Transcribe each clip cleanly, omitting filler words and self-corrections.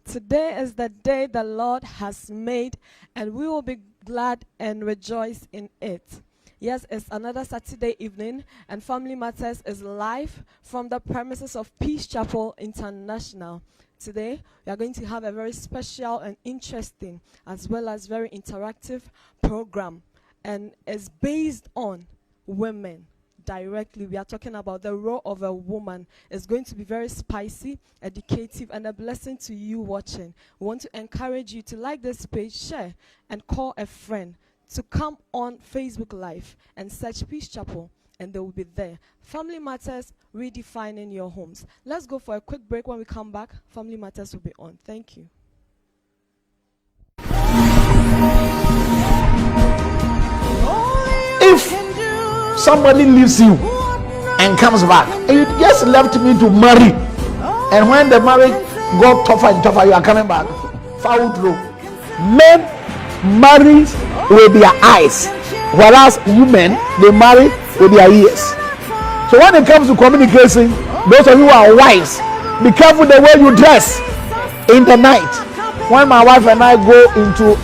Today is the day the Lord has made, and we will be glad and rejoice in it. Yes, it's another Saturday evening, and Family Matters is live from the premises of Peace Chapel International. Today, we are going to have a very special and interesting, as well as very interactive program, and it's based on women. Directly, we are talking about the role of a woman. It's going to be very spicy, educative, and a blessing to you watching. We want to encourage you to like this page, share, and call a friend to come on Facebook Live and search Peace Chapel, and they will be there. Family Matters, redefining your homes. Let's go for a quick break. When we come back, Family Matters will be on. Thank you. If somebody leaves you and comes back, and you just left me to marry, and when the marriage got tougher and tougher, you are coming back, foul through. Men marry with their eyes, whereas women, they marry with their ears. So when it comes to communication, those of you who are wives, be careful the way you dress in the night. When my wife and I go into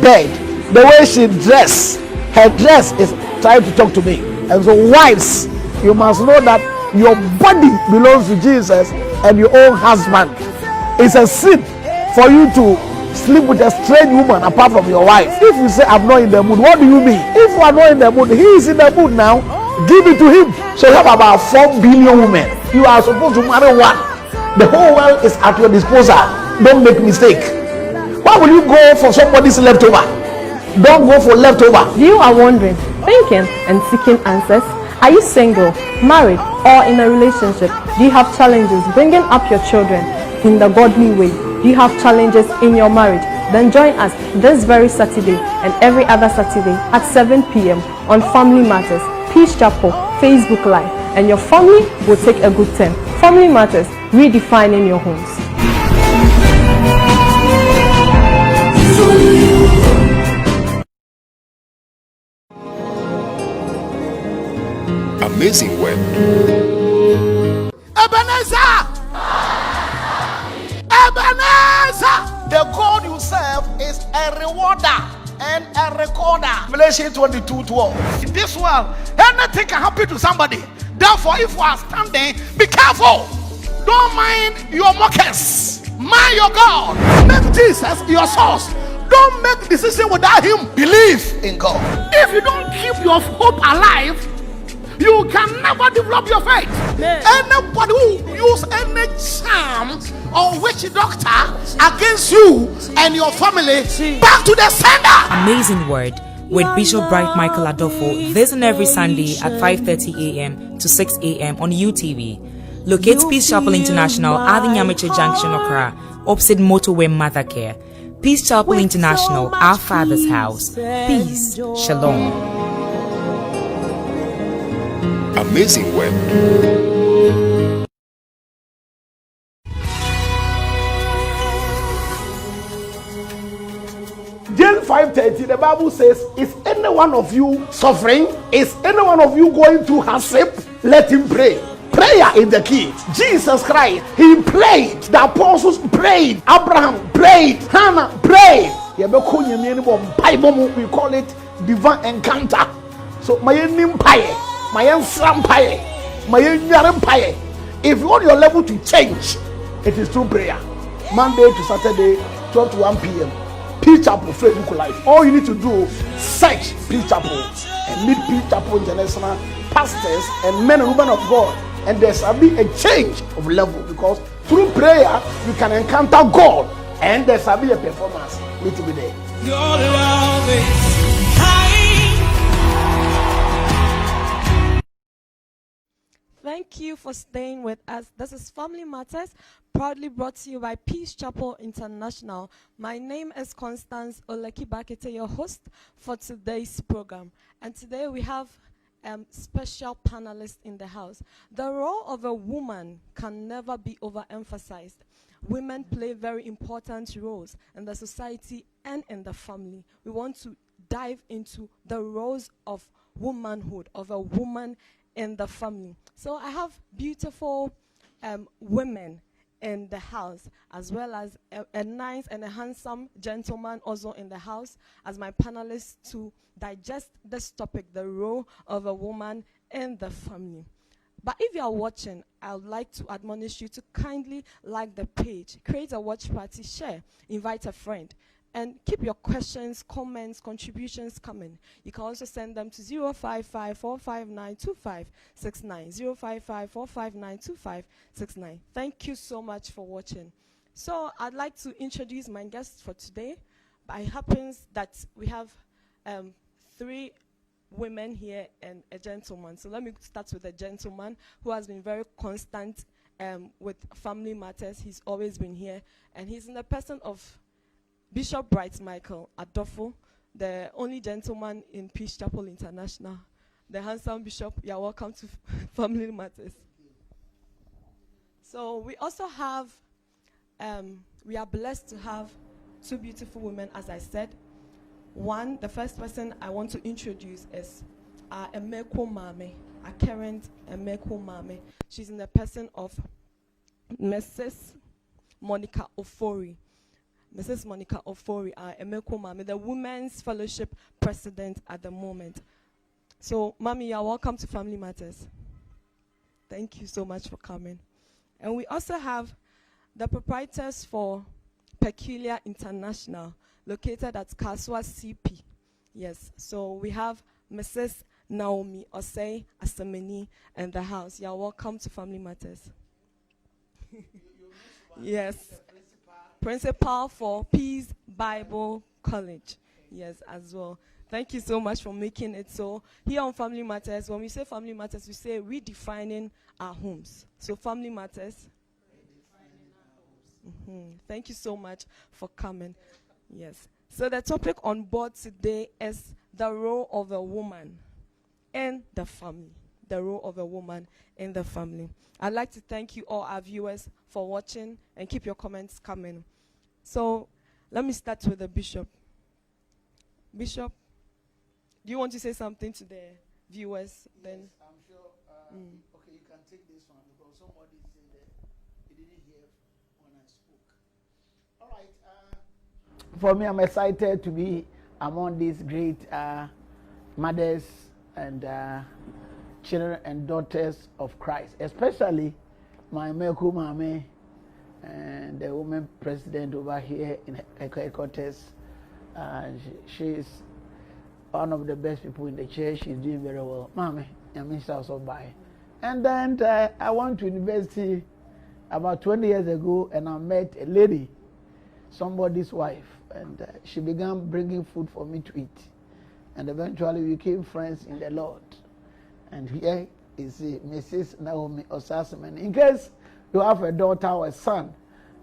bed, the way she dress, her dress is trying to talk to me. And so wives, you must know that your body belongs to Jesus and your own husband. It's a sin for you to sleep with a strange woman apart from your wife. If you say I'm not in the mood, what do you mean? If you are not in the mood, he is in the mood now, give it to him. So you have about 4 billion women. You are supposed to marry one. The whole world is at your disposal. Don't make mistake. Why will you go for somebody's leftover? Don't go for leftover. You are wondering, thinking and seeking answers. Are you single, married, or in a relationship? Do you have challenges bringing up your children in the godly way? Do you have challenges in your marriage? Then join us this very Saturday and every other Saturday at 7 p.m. on Family Matters, Peace Chapel, Facebook Live, and your family will take a good turn. Family Matters, redefining your homes. Amazing word. Ebenezer! Ebenezer! The God you serve is a rewarder and a recorder. Revelation 22:12. In this world, anything can happen to somebody. Therefore, if you are standing, be careful. Don't mind your mockers. Mind your God. Make Jesus your source. Don't make decision without him. Believe in God. If you don't keep your hope alive, you can never develop your faith. Anybody who use any charm or witch doctor against you and your family, back to the sender. Amazing Word with Bishop Bright Michael Adolfo, this and every Sunday at 5:30 a.m. to 6 a.m. on UTV. Locate Peace Chapel International at the Nyamiche Junction, Accra, opposite Motorway Mothercare. Peace Chapel International, our Father's house. Peace. Shalom. Amazing word. James 5:30, the Bible says, is any one of you suffering? Is any one of you going through hardship? Let him pray. Prayer is the key. Jesus Christ, he prayed. The apostles prayed. Abraham prayed. Hannah prayed. We call it divine encounter. So my name my empire, my if you want your level to change, it is through prayer. Monday to Saturday, 12 to 1 p.m. Peace Chapel, Facebook Live. All you need to do, search Peace Chapel and meet Peace Chapel International pastors and men and women of God. And there shall be a change of level, because through prayer you can encounter God, and there shall be a performance. Need to be there. Your love is Thank you for staying with us. This is Family Matters, proudly brought to you by Peace Chapel International. My name is Constance Oleki-Bakete, your host for today's program. And today we have special panelists in the house. The role of a woman can never be overemphasized. Women play very important roles in the society and in the family. We want to dive into the roles of womanhood, of a woman in the family. So I have beautiful women in the house, as well as a nice and a handsome gentleman also in the house as my panelists to digest this topic, the role of a woman in the family. But if you are watching, I would like to admonish you to kindly like the page, create a watch party, share, invite a friend, and keep your questions, comments, contributions coming. You can also send them to 055-459-2569, 055-459-2569. Thank you so much for watching. So I'd like to introduce my guests for today. It happens that we have 3 women here and a gentleman. So let me start with a gentleman who has been very constant with family matters. He's always been here, and he's in the person of Bishop Bright Michael Adofo, the only gentleman in Peace Chapel International. The handsome bishop, you're welcome to Family Matters. So we also have, we are blessed to have 2 beautiful women, as I said. One, the first person I want to introduce is Emeko Mame, a current Emeko Mame. She's in the person of Mrs. Monica Ofori. Mrs. Monica Ofori, Emeko Mame, the Women's Fellowship President at the moment. So, Mami, you're welcome to Family Matters. Thank you so much for coming. And we also have the proprietors for Peculiar International, located at Kaswa CP. Yes, so we have Mrs. Naomi Osei Asemeni in the house. You're welcome to Family Matters. Yes. Principal for Peace Bible College. Yes, as well. Thank you so much for making it so. Here on Family Matters, when we say Family Matters, we say redefining our homes. So Family Matters. Thank you so much for coming. Yes. So the topic on board today is the role of a woman in the family. The role of a woman in the family. I'd like to thank you all our viewers for watching, and keep your comments coming. So let me start with the bishop. Bishop, do you want to say something to the viewers? Yes, then I'm sure. Okay, you can take this one because somebody said that he didn't hear when I spoke. All right. For me, I'm excited to be among these great mothers and children and daughters of Christ, especially my Meku Mame and the woman president over here in headquarters. She's one of the best people in the church. She's doing very well. Mame, I'm Minister also by. And then I went to university about 20 years ago, and I met a lady, somebody's wife, and she began bringing food for me to eat. And eventually we became friends in the Lord. And here is Mrs. Naomi Osasemen. In case you have a daughter or a son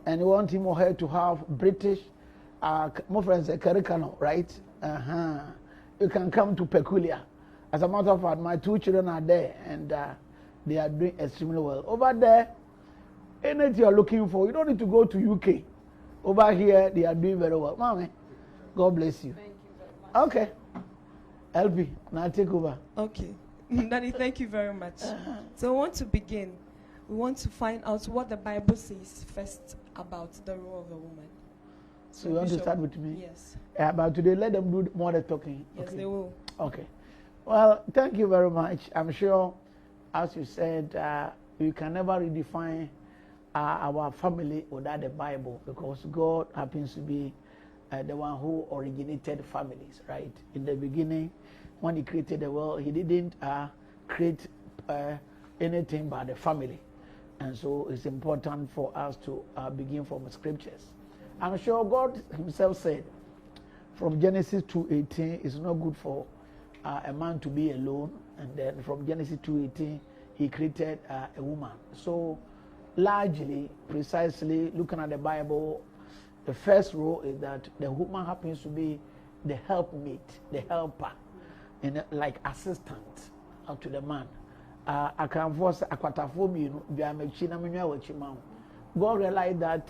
and you want him or her to have British, more friends, a curriculum, right? You can come to Peculiar. As a matter of fact, my 2 children are there, and they are doing extremely well. Over there, anything you're looking for, you don't need to go to UK. Over here, they are doing very well. Mommy, God bless you. Thank you very much. Okay. LP, now take over. okay. Daddy, thank you very much. So we want to begin. We want to find out what the Bible says first about the role of a woman. So you want to start with me? Yes. But today, let them do more the talking. Yes, okay. they will. Okay. Well, thank you very much. I'm sure, as you said, we can never redefine our family without the Bible, because God happens to be the one who originated families, right? In the beginning, when he created the world, he didn't create anything but the family. And so it's important for us to begin from scriptures. I'm sure God himself said from Genesis 2:18, it's not good for a man to be alone. And then from Genesis 2:18, he created a woman. So largely, precisely looking at the Bible, the first role is that the woman happens to be the helpmate, the helper, and like assistant to the man. God realized that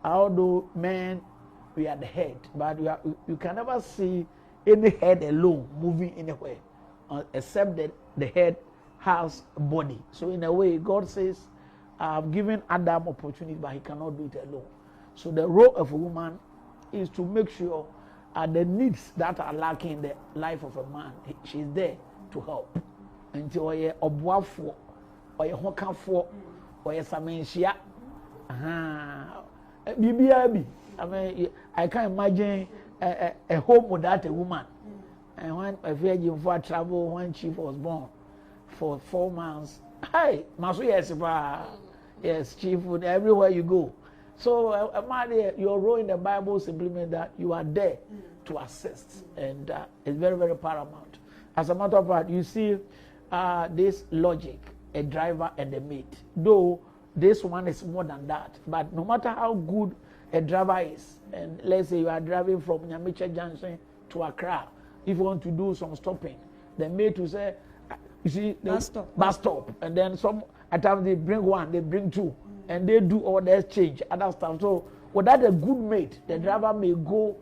although men, we are the head, but you can never see any head alone moving anywhere, except that the head has a body. So in a way, God says I've given Adam opportunity, but he cannot do it alone. So the role of a woman is to make sure the needs that are lacking in the life of a man, she's there to help. Until you're obuafo, or you're hokafo, or you're samenshia. BBIB. I mean, I can't imagine a home without a woman. And when a virgin for travel, when Chief was born for 4 months, hey, Masu yes, Chief, everywhere you go. So, your role in the Bible simply means that you are there to assist, and it's very, very paramount. As a matter of fact, you see this logic, a driver and a mate. Though this one is more than that, but no matter how good a driver is, and let's say you are driving from Nyamiche Junction to Accra, if you want to do some stopping, the mate will say, you see, bus stop, and then some at times they bring one, they bring two, and they do all the exchange, other stuff. So without a good mate, the driver may go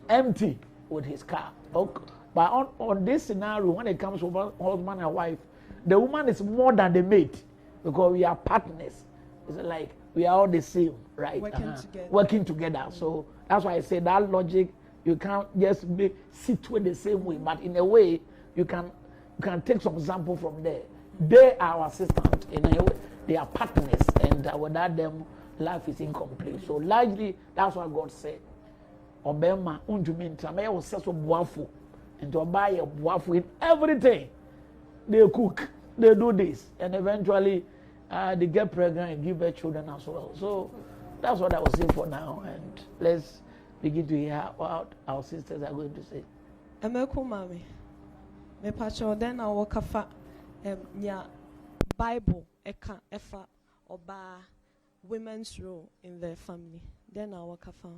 empty with his car. Okay. But on this scenario, when it comes to husband and wife, the woman is more than the mate, because we are partners. It's like we are all the same, right? Working together. So that's why I say that logic, you can't just sit with the same way, but in a way you can take some example from there. They are our assistant in a way. They are partners, and without them, life is incomplete. So largely, that's what God said. Obema unjuminta me was so buafu, and to buy a buafu in everything. They cook, they do this, and eventually they get pregnant and give their children as well. So that's what I was saying for now, and let's begin to hear what our sisters are going to say. Emeku mami, me pacho then I walk afa nya Bible eka efa oba women's role in their family. Then I walk afa.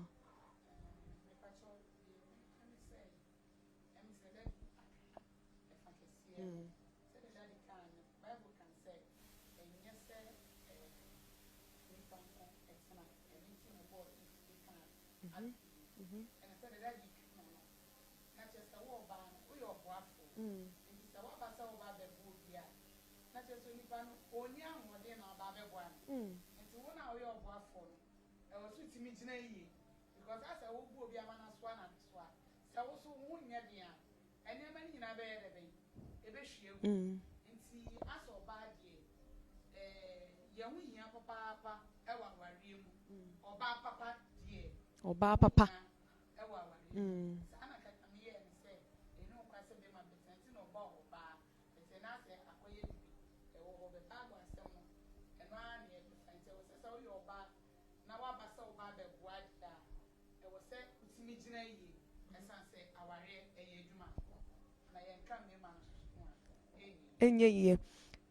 Oba papa.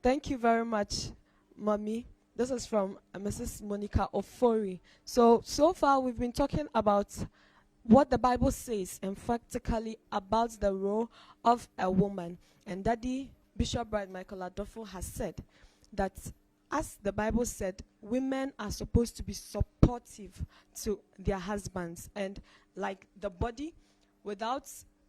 Thank you very much, Mommy. This is from Mrs. Monica Ofori. So far we've been talking about what the Bible says and practically about the role of a woman. And Daddy Bishop Bright Michael Adolfo has said that, as the Bible said, women are supposed to be supportive to their husbands. And like the body,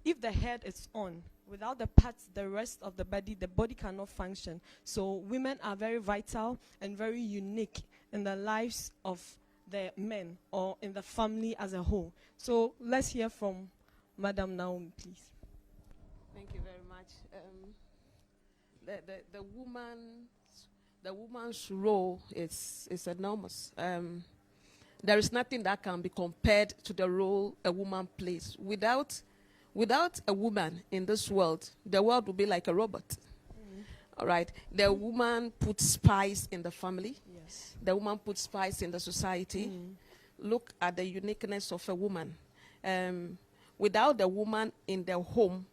if the head is on, without the parts, the rest of the body cannot function. So women are very vital and very unique in the lives of the men or in the family as a whole. So let's hear from Madam Naomi, please. Thank you very much. The woman's role is enormous. There is nothing that can be compared to the role a woman plays. Without a woman in this world, the world would be like a robot. All right. The woman puts spice in the family. Yes. The woman puts spice in the society. Look at the uniqueness of a woman. Without the woman in the home,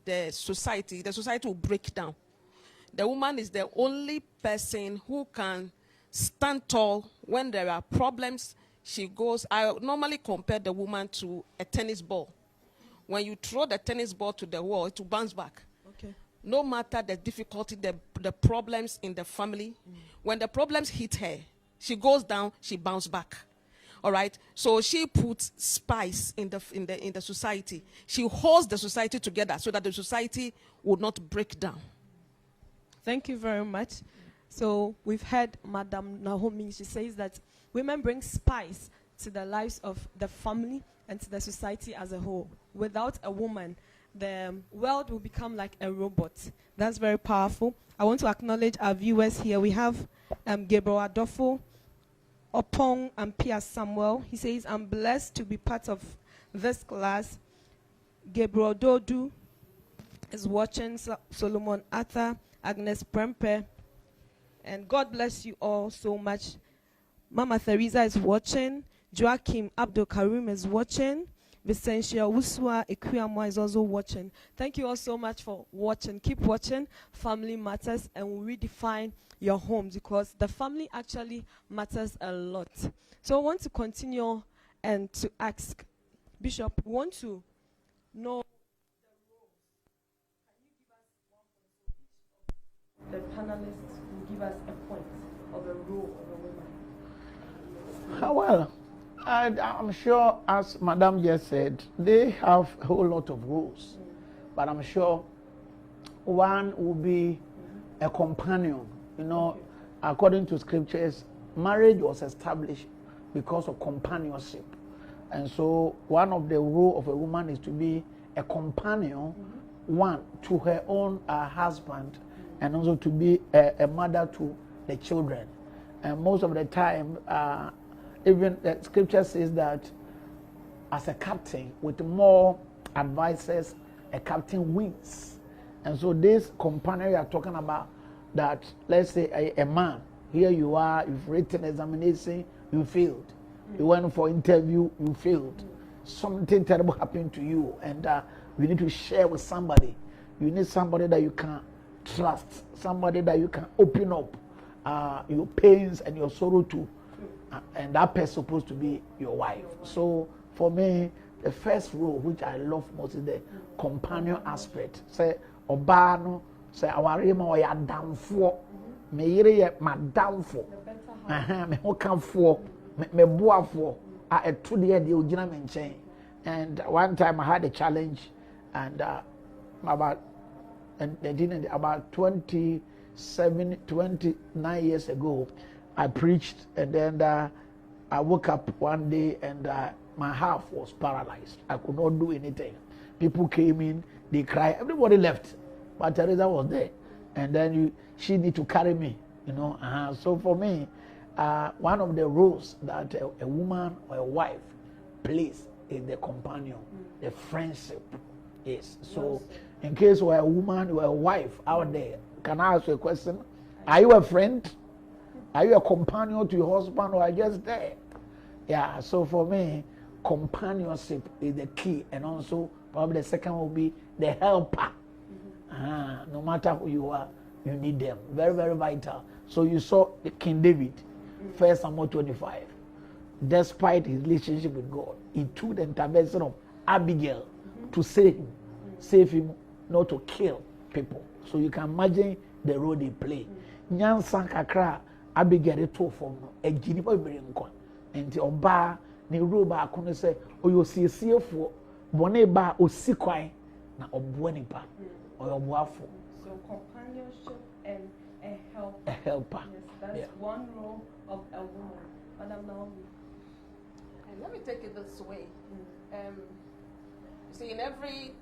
the society will break down. The woman is the only person who can stand tall when there are problems. I normally compare the woman to a tennis ball. When you throw the tennis ball to the wall, it will bounce back. Okay. No matter the difficulty, the problems in the family, when the problems hit her, she goes down, she bounces back. All right. So she puts spice in the society. She holds the society together so that the society will not break down. Thank you very much. So we've heard Madam Naomi, she says that women bring spice to the lives of the family and to the society as a whole. Without a woman, the world will become like a robot. That's very powerful. I want to acknowledge our viewers here. We have Gabriel Adolfo, Opong, and Pia Samuel. He says, I'm blessed to be part of this class. Gabriel Dodu is watching, Solomon Arthur, Agnes Prempe, and God bless you all so much. Mama Theresa is watching. Joachim Abdul Karim is watching. Vicentia Uswa Ekwamwa is also watching. Thank you all so much for watching. Keep watching Family Matters, and we'll redefine your homes, because the family actually matters a lot. So I want to continue and to ask Bishop, we want to know the panelists will give us a point of a role of a woman. Well, I'm sure, as Madam just said, they have a whole lot of roles. But I'm sure one will be a companion. You know, according to scriptures, marriage was established because of companionship. And so one of the roles of a woman is to be a companion, one, to her own husband, and also to be a mother to the children. And most of the time, even the scripture says that as a captain, with more advisors, a captain wins. And so this companion you are talking about, that let's say a man, here you are, you've written examination, you failed. You went for interview, you failed. Something terrible happened to you, and you need to share with somebody. You need somebody that you can trust, somebody that you can open up your pains and your sorrow to, and that person is supposed to be your wife. So for me, the first role which I love most is the companion aspect. Say obano, say awarema or ya downfall, me yere ma downfall, me ho kanfo, me boafo, a to the end you jina me nchen. And one time I had a challenge, and about 29 years ago, I preached, and then I woke up one day and my half was paralyzed. I could not do anything. People came in, they cried, everybody left, but Teresa was there. And then she need to carry me, you know. So for me, one of the roles that a woman or a wife plays is the companion, the friendship is. So in case you're a woman or a wife out there, can I ask you a question? Are you a friend? Are you a companion to your husband, or are you just there? Yeah, so for me, companionship is the key. And also, probably the second will be the helper. No matter who you are, you need them. Very, very vital. So you saw King David, 1 Samuel 25. Despite his relationship with God, he took the intervention of Abigail to save him, not to kill people. So you can imagine the role they play. Nyansa kakra Abigail to form a jinipa bere nkwa. Enti oba ne role ba ko no se oyosiesiefo bone ba osikwan na oboa nipa oyoboafo. So companionship and a helper. A helper. Yes, that's one role of a woman. Madam Naomi. And let me take it this way. You see, in every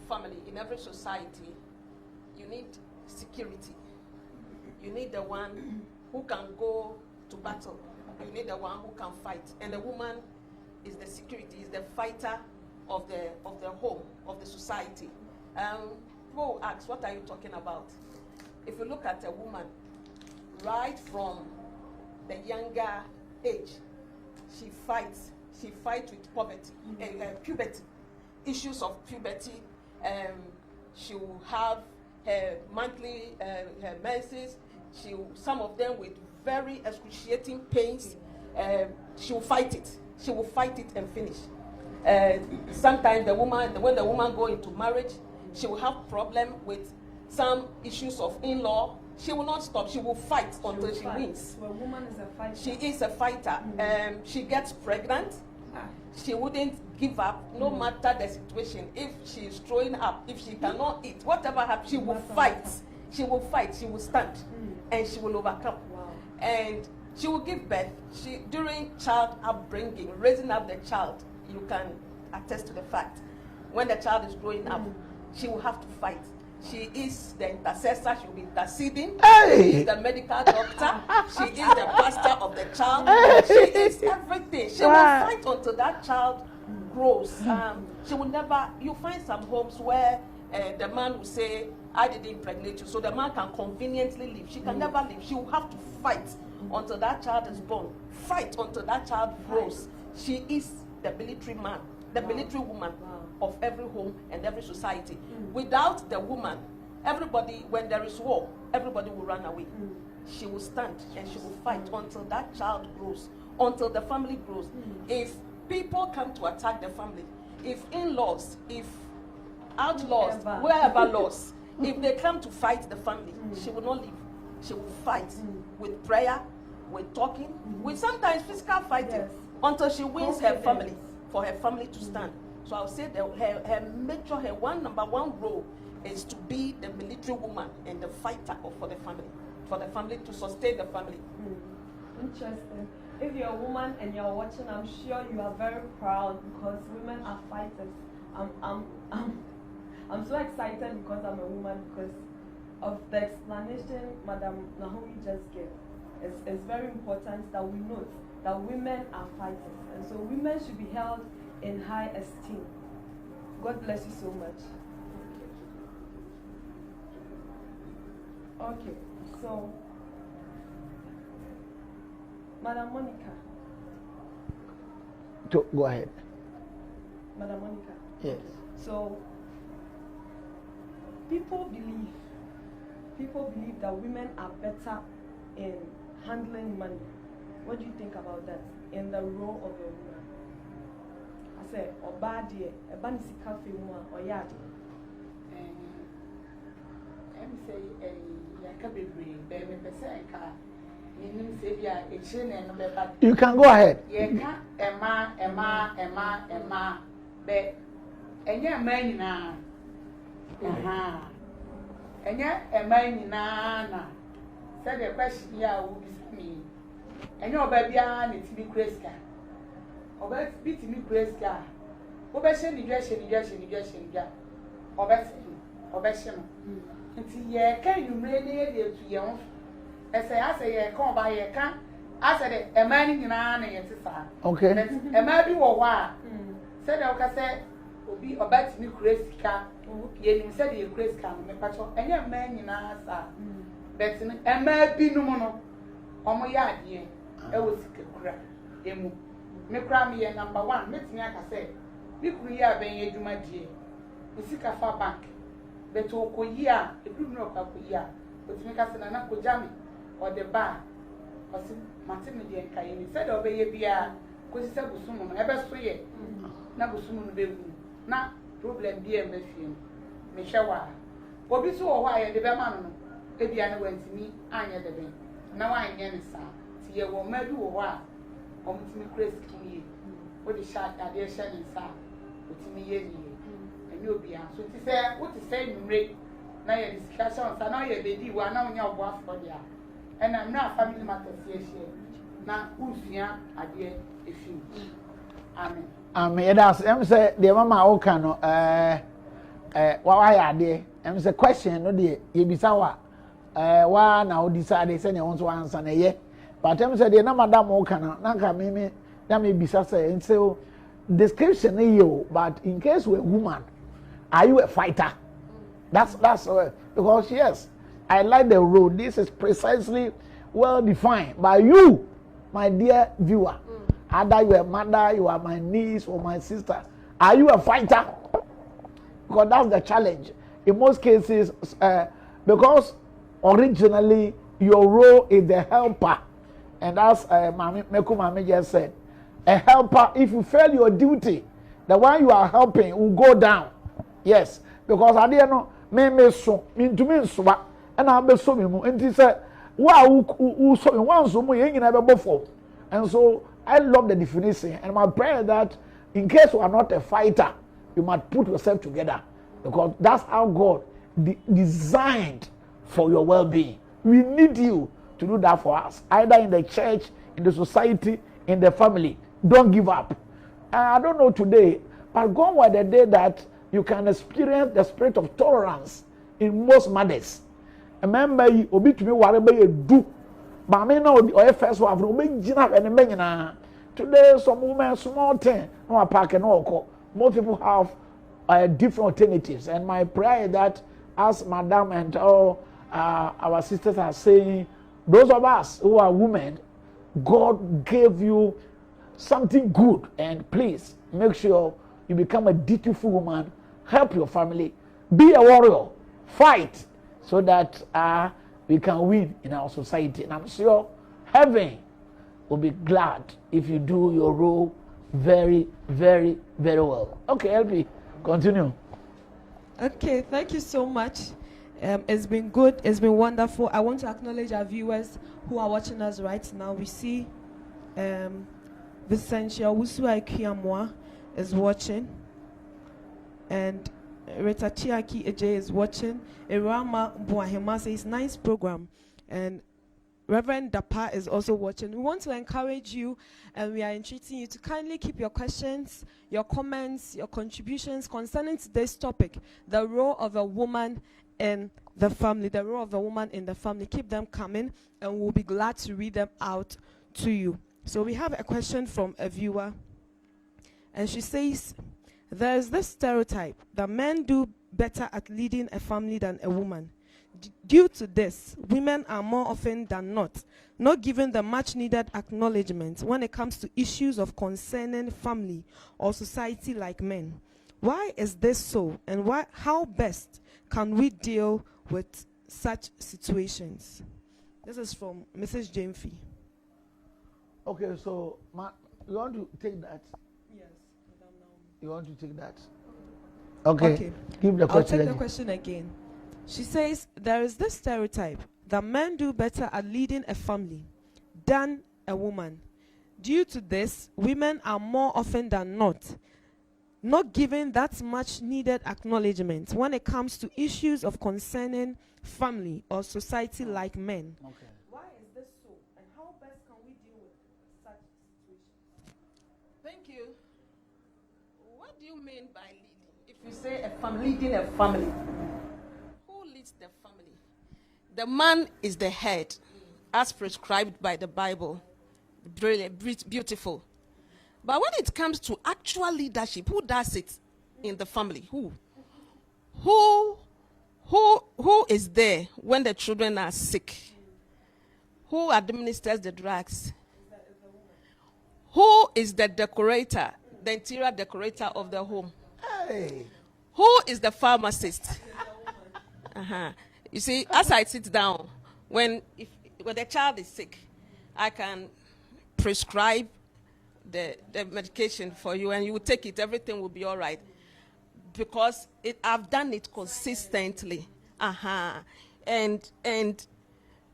family, in every society, you need security. You need the one who can go to battle. You need the one who can fight. And the woman is the security, is the fighter of the home, of the society. People ask, what are you talking about? If you look at a woman, right from the younger age, she fights with poverty, puberty, issues of puberty. She will have her monthly her menses. Some of them with very excruciating pains. She will fight it. She will fight it and finish. Sometimes when the woman go into marriage, she will have problem with some issues of in-law. She will not stop. She will fight until she wins. So a woman is a fighter. She is a fighter. She gets pregnant. She wouldn't give up no matter the situation. If she is throwing up, if she cannot eat, whatever happens, she will fight. she will fight, she will stand, and she will overcome. Wow. And she will give birth. During child upbringing, raising up the child, you can attest to the fact. When the child is growing up, she will have to fight. She is the intercessor. She will be interceding. Hey. She is the medical doctor. She is the pastor of the child. She is everything. She will fight until that child grows. She will never. You find some homes where the man will say, "I didn't impregnate you," so the man can conveniently leave. She can never leave. She will have to fight until that child is born. Fight until that child grows. She is the military man, the military woman of every home and every society. Without the woman, everybody, when there is war, everybody will run away. She will stand and she will fight until that child grows, until the family grows. If people come to attack the family, if in-laws, if outlaws, wherever laws, if they come to fight the family, she will not leave. She will fight with prayer, with talking, with sometimes physical fighting, until she wins her family, for her family to stand. So I'll say that her number one role is to be the military woman and the fighter for the family to sustain the family. Interesting. If you're a woman and you're watching, I'm sure you are very proud because women are fighters. I'm so excited because I'm a woman, because of the explanation Madam Naomi just gave. It's very important that we note that women are fighters, and so women should be held in high esteem. God bless you so much. Okay, so Madam Monica. Go ahead. Madam Monica. Yes. So people believe that women are better in handling money. What do you think about that in the role of a woman? I say, Obadi, a banisi cafe woman, or yard. I'm say, baby, You can go ahead. Emma, but and your man now. And yet, a man na said the question here will be me. And your baby, it's me, Kreska. Or beat me, Kreska. Obession, Obession. Until ye can you really to young. As I say, come by a can. I said, a man in an answer. Okay. A man be or said, I said, will be about me, Kreska. Ye said, you Kreska, me patrol, and your man in answer. But a man be no mono. On my yard, ye, I was a crack. Emu, me cram ye number one, meet me, I say. We could hear being a my dear. We seek a far bank. But to Koya, a good no Koya, but make us an uncle jammy or the bar. Or Martin and Kayin said, obey a beer, because it's a Busum, ever free. Nabusum baby. Not problem beer, Messi. Meshawa. Or be so why the Berman. Ebiana went to me, I never been. Now I am son. See a woman do a while. Or to me, Chris King. What is shot at their shining son? With me, ye. And you'll be so to say, what to say, you rate. Now your discussions, I know your lady, one on your wife for there. And I'm not family matters here. Now, who's here, I dear, if you. Amen. That's say the mama Okano, why are they? Say question, no, dear, you be sour. Why now decide send you to answer na ye. But say the na madam Okano, Nanka me that may be say and so description you, but in case we're a woman, are you a fighter? That's because yes, I like the road. This is precisely well defined by you, my dear viewer. Either you are a mother, you are my niece or my sister. Are you a fighter? Because that's the challenge. In most cases, because originally your role is the helper. And as Meku Mami just said, a helper, if you fail your duty, the one you are helping will go down. Yes. Because I didn't know, me so, me to me so, and I'll be so me. And he said, wow, who so one so me, you never before. And so I love the definition. And my prayer that in case you are not a fighter, you must put yourself together. Because that's how God designed for your well-being. We need you to do that for us, either in the church, in the society, in the family. Don't give up. I don't know today, but gone were the day that you can experience the spirit of tolerance in most mothers. Remember, obi to me whatever you do, but me now or first one from today some women small thing no park and no. Most people have different alternatives, and my prayer is that as Madam and all our sisters are saying, those of us who are women, God gave you something good, and please make sure you become a dutiful woman. Help your family, be a warrior, fight, so that we can win in our society. And I'm sure heaven will be glad if you do your role very, very, very well. Okay, LP, continue. Okay, thank you so much. It's been good. It's been wonderful. I want to acknowledge our viewers who are watching us right now. We see Vicentia Wusua Kiamwa is watching, and Rita Chiaki Eje is watching. Irama Buahema says, nice program. And Reverend Dapa is also watching. We want to encourage you, and we are entreating you to kindly keep your questions, your comments, your contributions concerning today's topic, the role of a woman in the family, the role of a woman in the family. Keep them coming, and we'll be glad to read them out to you. So we have a question from a viewer, and she says, there is this stereotype that men do better at leading a family than a woman. Due to this, women are more often than not given the much needed acknowledgement when it comes to issues of concerning family or society like men. Why is this so, and how best can we deal with such situations? This is from Mrs. Jamefy. Okay, so you want to take that? Yes. You want to take that? Okay. Give the question. I'll take again. the question again. She says, there is this stereotype that men do better at leading a family than a woman. Due to this, women are more often than not given that much needed acknowledgement when it comes to issues of concerning family or society like men. Okay. Why is this so, and how best can we deal with such situations? Thank you. What do you mean by leading? If you say Say a family, leading a family. who leads the family? The man is the head, as prescribed by the Bible. Brilliant, beautiful. But when it comes to actual leadership, who does it in the family? Who is there when the children are sick? Who administers the drugs? Who is the decorator, the interior decorator of the home? Hey. Who is the pharmacist? You see, as I sit down, when the child is sick, I can prescribe the medication for you, and you will take it. Everything will be all right, because I've done it consistently. And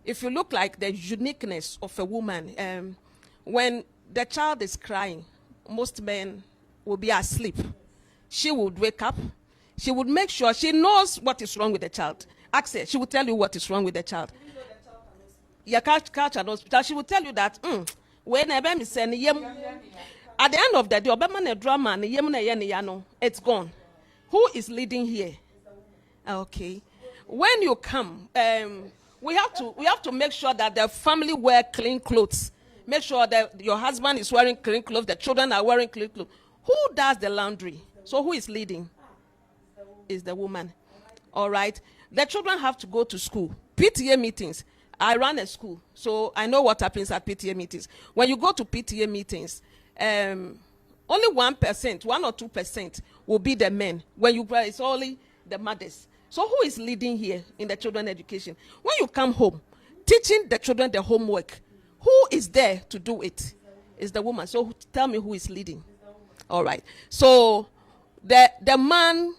if you look like the uniqueness of a woman, when the child is crying, most men will be asleep. She would wake up. She would make sure she knows what is wrong with the child. Ask her. She will tell you what is wrong with the child. Your catch an hospital. She will tell you that when at the end of the day, it's gone. Who is leading here? Okay. When you come, we have to make sure that the family wear clean clothes. Make sure that your husband is wearing clean clothes, the children are wearing clean clothes. Who does the laundry? So who is leading? Is the woman. All right. The children have to go to school. PTA meetings. I run a school, so I know what happens at PTA meetings. When you go to PTA meetings, only 1%, 1 or 2% will be the men. When you it's only the mothers. So who is leading here in the children education? When you come home, teaching the children the homework, who is there to do it? Is the woman. So tell me who is leading. All right. So the man,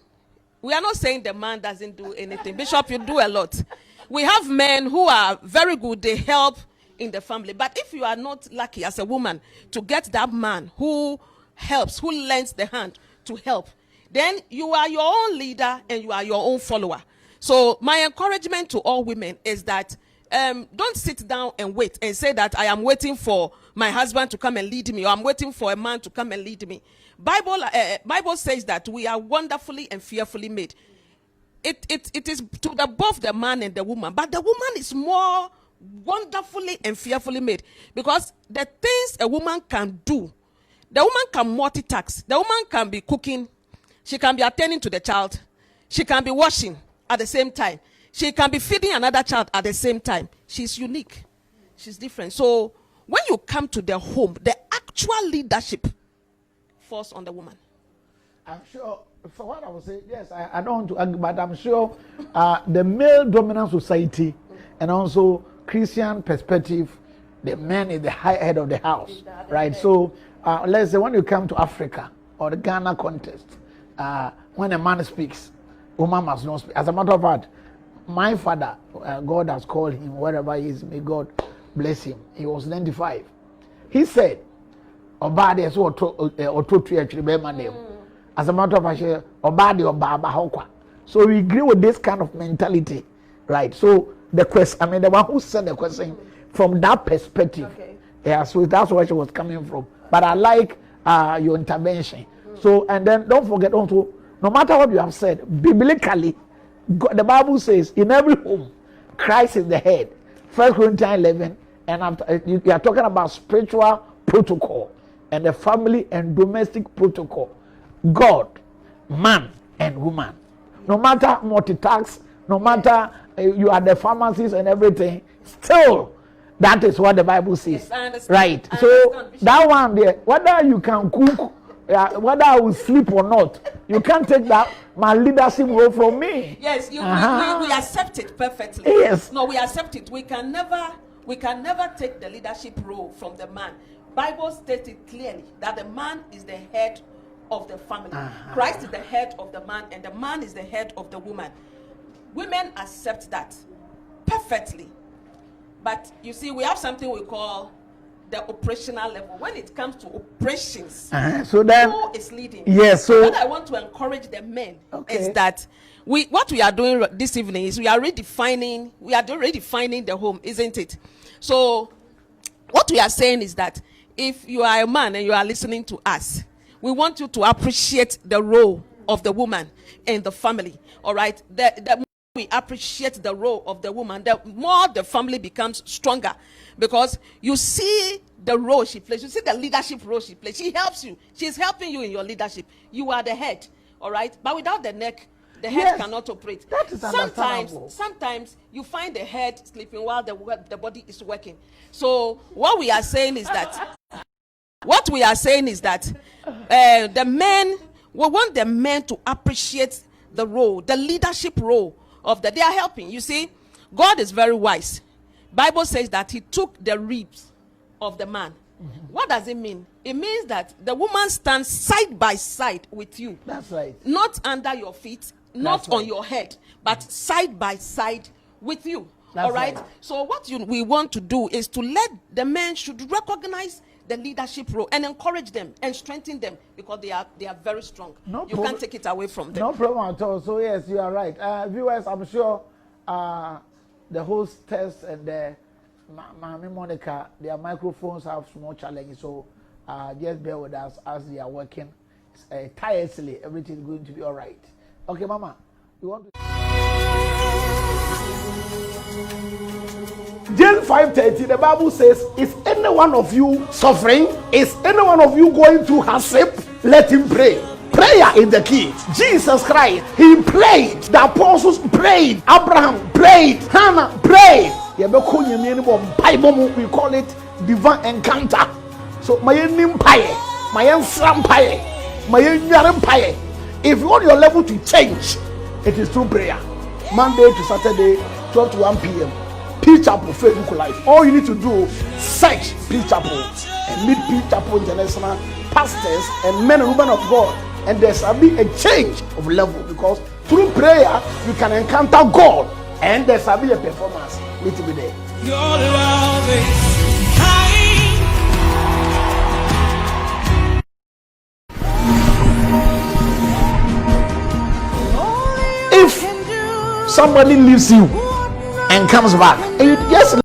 we are not saying the man doesn't do anything. Bishop, you do a lot. We have men who are very good. They help in the family. But if you are not lucky as a woman to get that man who helps, who lends the hand to help, then you are your own leader and you are your own follower. So my encouragement to all women is that don't sit down and wait and say that I am waiting for my husband to come and lead me, or I'm waiting for a man to come and lead me. Bible says that we are wonderfully and fearfully made. It is to both the man and the woman, but the woman is more wonderfully and fearfully made, because the things a woman can do, the woman can multitask. The woman can be cooking, she can be attending to the child, she can be washing at the same time, she can be feeding another child at the same time. She's unique, she's different. So when you come to the home, the actual leadership falls on the woman. I'm sure, for what I would say, yes, I don't want to argue, but I'm sure the male dominant society and also Christian perspective, the man is the high head of the house, right? So let's say when you come to Africa or the Ghana context, when a man speaks, woman must not speak. As a matter of fact, my father, God has called him wherever he is, may God bless him. He was 95. He said, Obadi is as a matter of fact, Obadi or Baba Hokwa. So we agree with this kind of mentality, right? So the question, I mean, the one who said the question from that perspective, yeah, so that's where she was coming from. But I like your intervention. So, and then don't forget also, no matter what you have said, biblically, God, the Bible says in every home, Christ is the head. 1 Corinthians 11, and after you are talking about spiritual protocol and the family and domestic protocol. God, man, and woman. No matter multitask, no matter you are the pharmacist and everything, still that is what the Bible says. Yes, right? So that one there, whether you can cook, whether I will sleep or not, you can't take that my leadership role from me. Yes, we accept it perfectly. Yes. No, we accept it. We can never take the leadership role from the man. Bible states it clearly that the man is the head of the family. Christ is the head of the man, and the man is the head of the woman. Women accept that perfectly. But you see, we have something we call the operational level. When it comes to operations, so then who is leading? Yes. So what I want to encourage the men is that what we are doing this evening is we are redefining the home, isn't it? So what we are saying is that if you are a man and you are listening to us, we want you to appreciate the role of the woman in the family. All right, the more we appreciate the role of the woman, the more the family becomes stronger, because you see the role she plays, you see the leadership role she plays. She helps you, she's helping you in your leadership. You are the head, all right, but without the neck, the head cannot operate. That is understandable. Sometimes you find the head sleeping while the body is working. So what we are saying is that the men, we want the men to appreciate the role, the leadership role they are helping. You see, God is very wise. Bible says that he took the ribs of the man. What does it mean? It means that the woman stands side by side with you. That's right. Not under your feet, not on your head, but side by side with you. That's all right? right. So what we want to do is to let the men should recognize the leadership role and encourage them and strengthen them, because they are very strong. You can't take it away from them. No problem at all. So yes, you are right. Viewers, I'm sure the hostess and the Mami Monica, their microphones have small challenges. So just bear with us as they are working tirelessly. Everything is going to be all right. Okay, Mama, you want to... James 5:30, the Bible says, is any one of you suffering? Is any one of you going through hardship? Let him pray. Prayer is the key. Jesus Christ, he prayed. The apostles prayed. Abraham prayed. Hannah prayed. We call it divine encounter. So, if you want your level to change, it is through prayer. Monday to Saturday, 12 to 1 p.m. Peace Chapel Facebook Live. All you need to do, search Peace Chapel and meet Peace Chapel International pastors and men and women of God, and there shall be a change of level, because through prayer you can encounter God, and there shall be a performance. Need to be there. Your love is kind. If somebody leaves you and comes back, and you just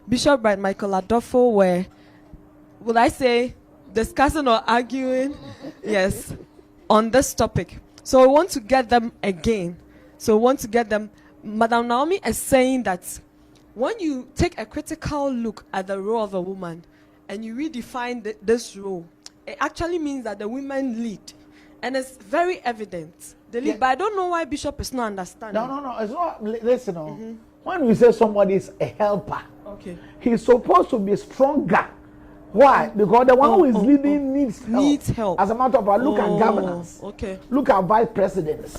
Bishop Bright Michael Adolfo were, would I say, discussing or arguing, yes, on this topic. So we want to get them again. So we want to get them. Madam Naomi is saying that when you take a critical look at the role of a woman and you redefine this role, it actually means that the women lead. And it's very evident. They lead, but I don't know why Bishop is not understanding. no, it's not. Listen, when we say somebody is a helper, okay, he's supposed to be stronger. Why? Because the one who is leading needs help. As a matter of fact, look at governors. Okay. Look at vice presidents.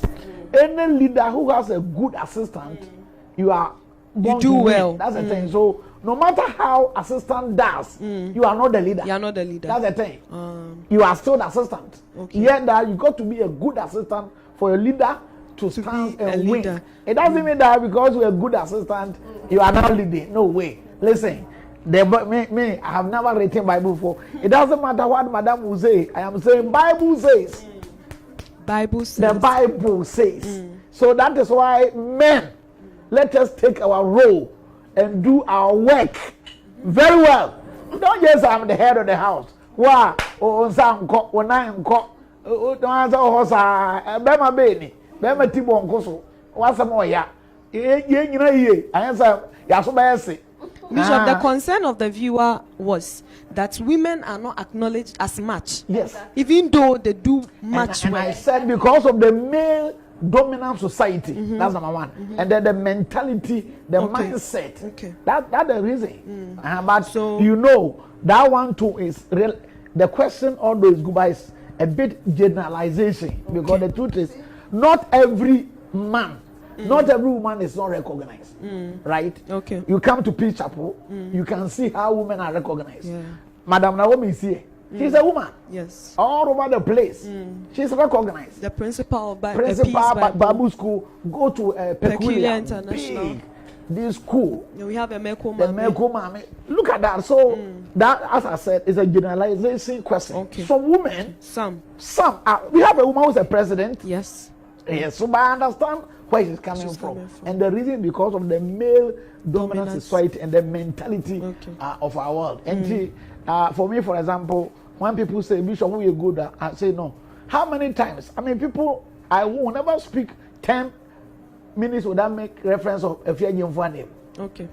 Any leader who has a good assistant, you are you do well. That's the thing. So no matter how assistant does, you are not the leader. You are not the leader. That's the thing. You are still the assistant. Okay. Yet that you got to be a good assistant for a leader to stand and win. Leader. It doesn't mean that because you're a good assistant, you are not leading. No way. Listen, I have never written Bible before. It doesn't matter what Madam will say. I am saying Bible says. Bible says. The Bible says. So that is why men, let us take our role and do our work very well. Don't just say I'm the head of the house. Why? Oh, Sanko, when I am caught. Don't answer Hosa, Bema Beni, Bema Tibon Koso. What's some more? Yeah, I answer Yasobasi. Bishop, the concern of the viewer was that women are not acknowledged as much. Yes. Even though they do much and work. I said because of the male dominant society, that's number one. And then the mentality, the mindset. Okay. That's the reason. But so, you know, that one too is real. The question always goes a bit generalization, because the truth is not every man, not every woman is not recognized, right? Okay. You come to Peace Chapel, you can see how women are recognized. Yeah. Madam Naomi is here. She's a woman. Yes. All over the place. She's recognized. The principal of Bible School, go to Peculiar International. Big, this school. We have a Meko The Meko Mame. Look at that. So that, as I said, is a generalization question. Okay. Some women, some. We have a woman who's a president. Yes. Yes. So I understand where she's coming from. And the reason because of the male dominant society and the mentality of our world. And for me, for example, when people say, Bishop, who you good at? I say no. How many times? I mean, people, I will never speak 10 minutes without make reference of a few name. Okay.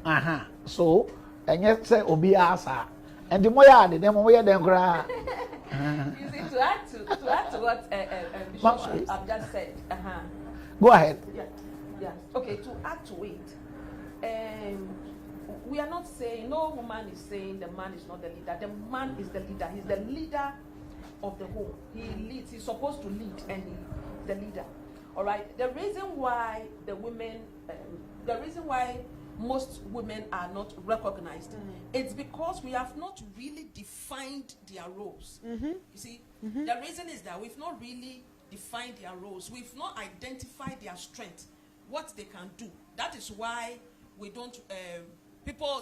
So, and yet say Obi Asa. And the more you add, the more you then cry. You see, to add to what Bishop I've just said. Go ahead. Yeah. Yes. Okay, to add to it, we are not saying, no woman is saying the man is not the leader. The man is the leader. He's the leader of the home. He leads. He's supposed to lead, and he's the leader. All right. The reason why most women are not recognized, it's because we have not really defined their roles. You see, the reason is that we've not really defined their roles. We've not identified their strength, what they can do. That is why we don't.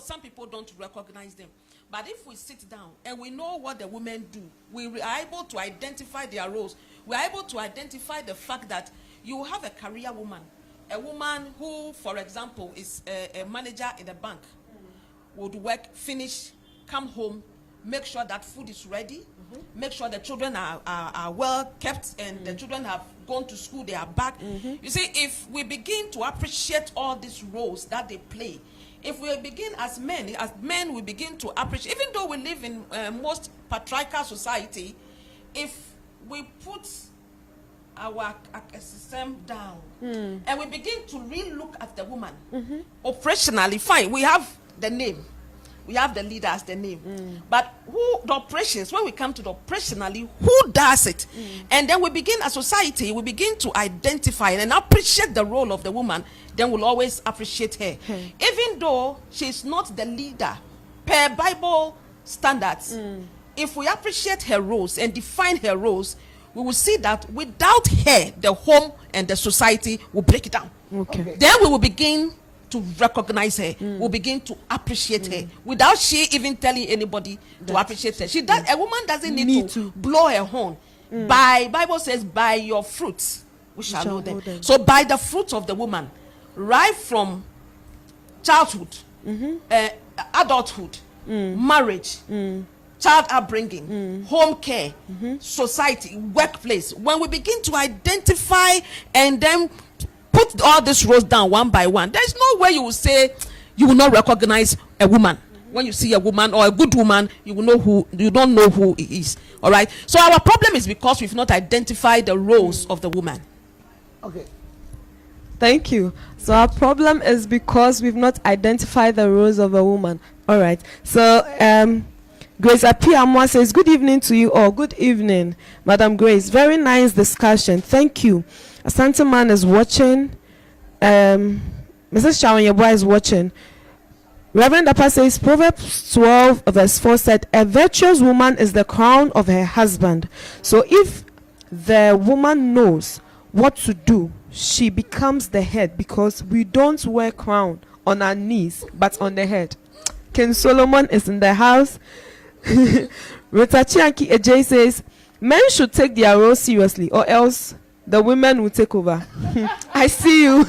Some people don't recognize them. But if we sit down and we know what the women do, we are able to identify their roles. We are able to identify the fact that you have a career woman, a woman who, for example, is a manager in a bank, would work, finish, come home, make sure that food is ready, make sure the children are well kept, and the children have gone to school, they are back. You see, if we begin to appreciate all these roles that they play, if we begin as men we begin to appreciate, even though we live in most patriarchal society, if we put our system down and we begin to really look at the woman operationally, fine, we have the name, we have the leader as the name, but who the operations, when we come to the operationally, who does it? And then we begin as society, we begin to identify and appreciate the role of the woman, then we'll always appreciate her. Even though she's not the leader per Bible standards, if we appreciate her roles and define her roles, we will see that without her, the home and the society will break down. Then we will begin to recognize her. We'll begin to appreciate her without she even telling anybody to appreciate her. She does. A woman doesn't need to blow her horn. Bible says, by your fruits we shall know them. So by the fruits of the woman, right from childhood, adulthood, marriage, child upbringing, home care, society, workplace, when we begin to identify and then put all these roles down one by one, there's no way you will say you will not recognize a woman. When you see a woman or a good woman, you don't know who it is. All right. So our problem is because we've not identified the roles of the woman. Okay. Thank you. So our problem is because we've not identified the roles of a woman. All right. So Grace Apiamwa says, good evening to you all. Good evening, Madam Grace. Very nice discussion. Thank you. Asante Man is watching. Mrs. Chawanyeboa is watching. Reverend Dapa says, Proverbs 12 verse 4 said, a virtuous woman is the crown of her husband. So if the woman knows what to do, she becomes the head, because we don't wear crown on our knees, but on the head. King Solomon is in the house. Rita Chianki Ejay says, men should take their role seriously, or else the women will take over. I see you.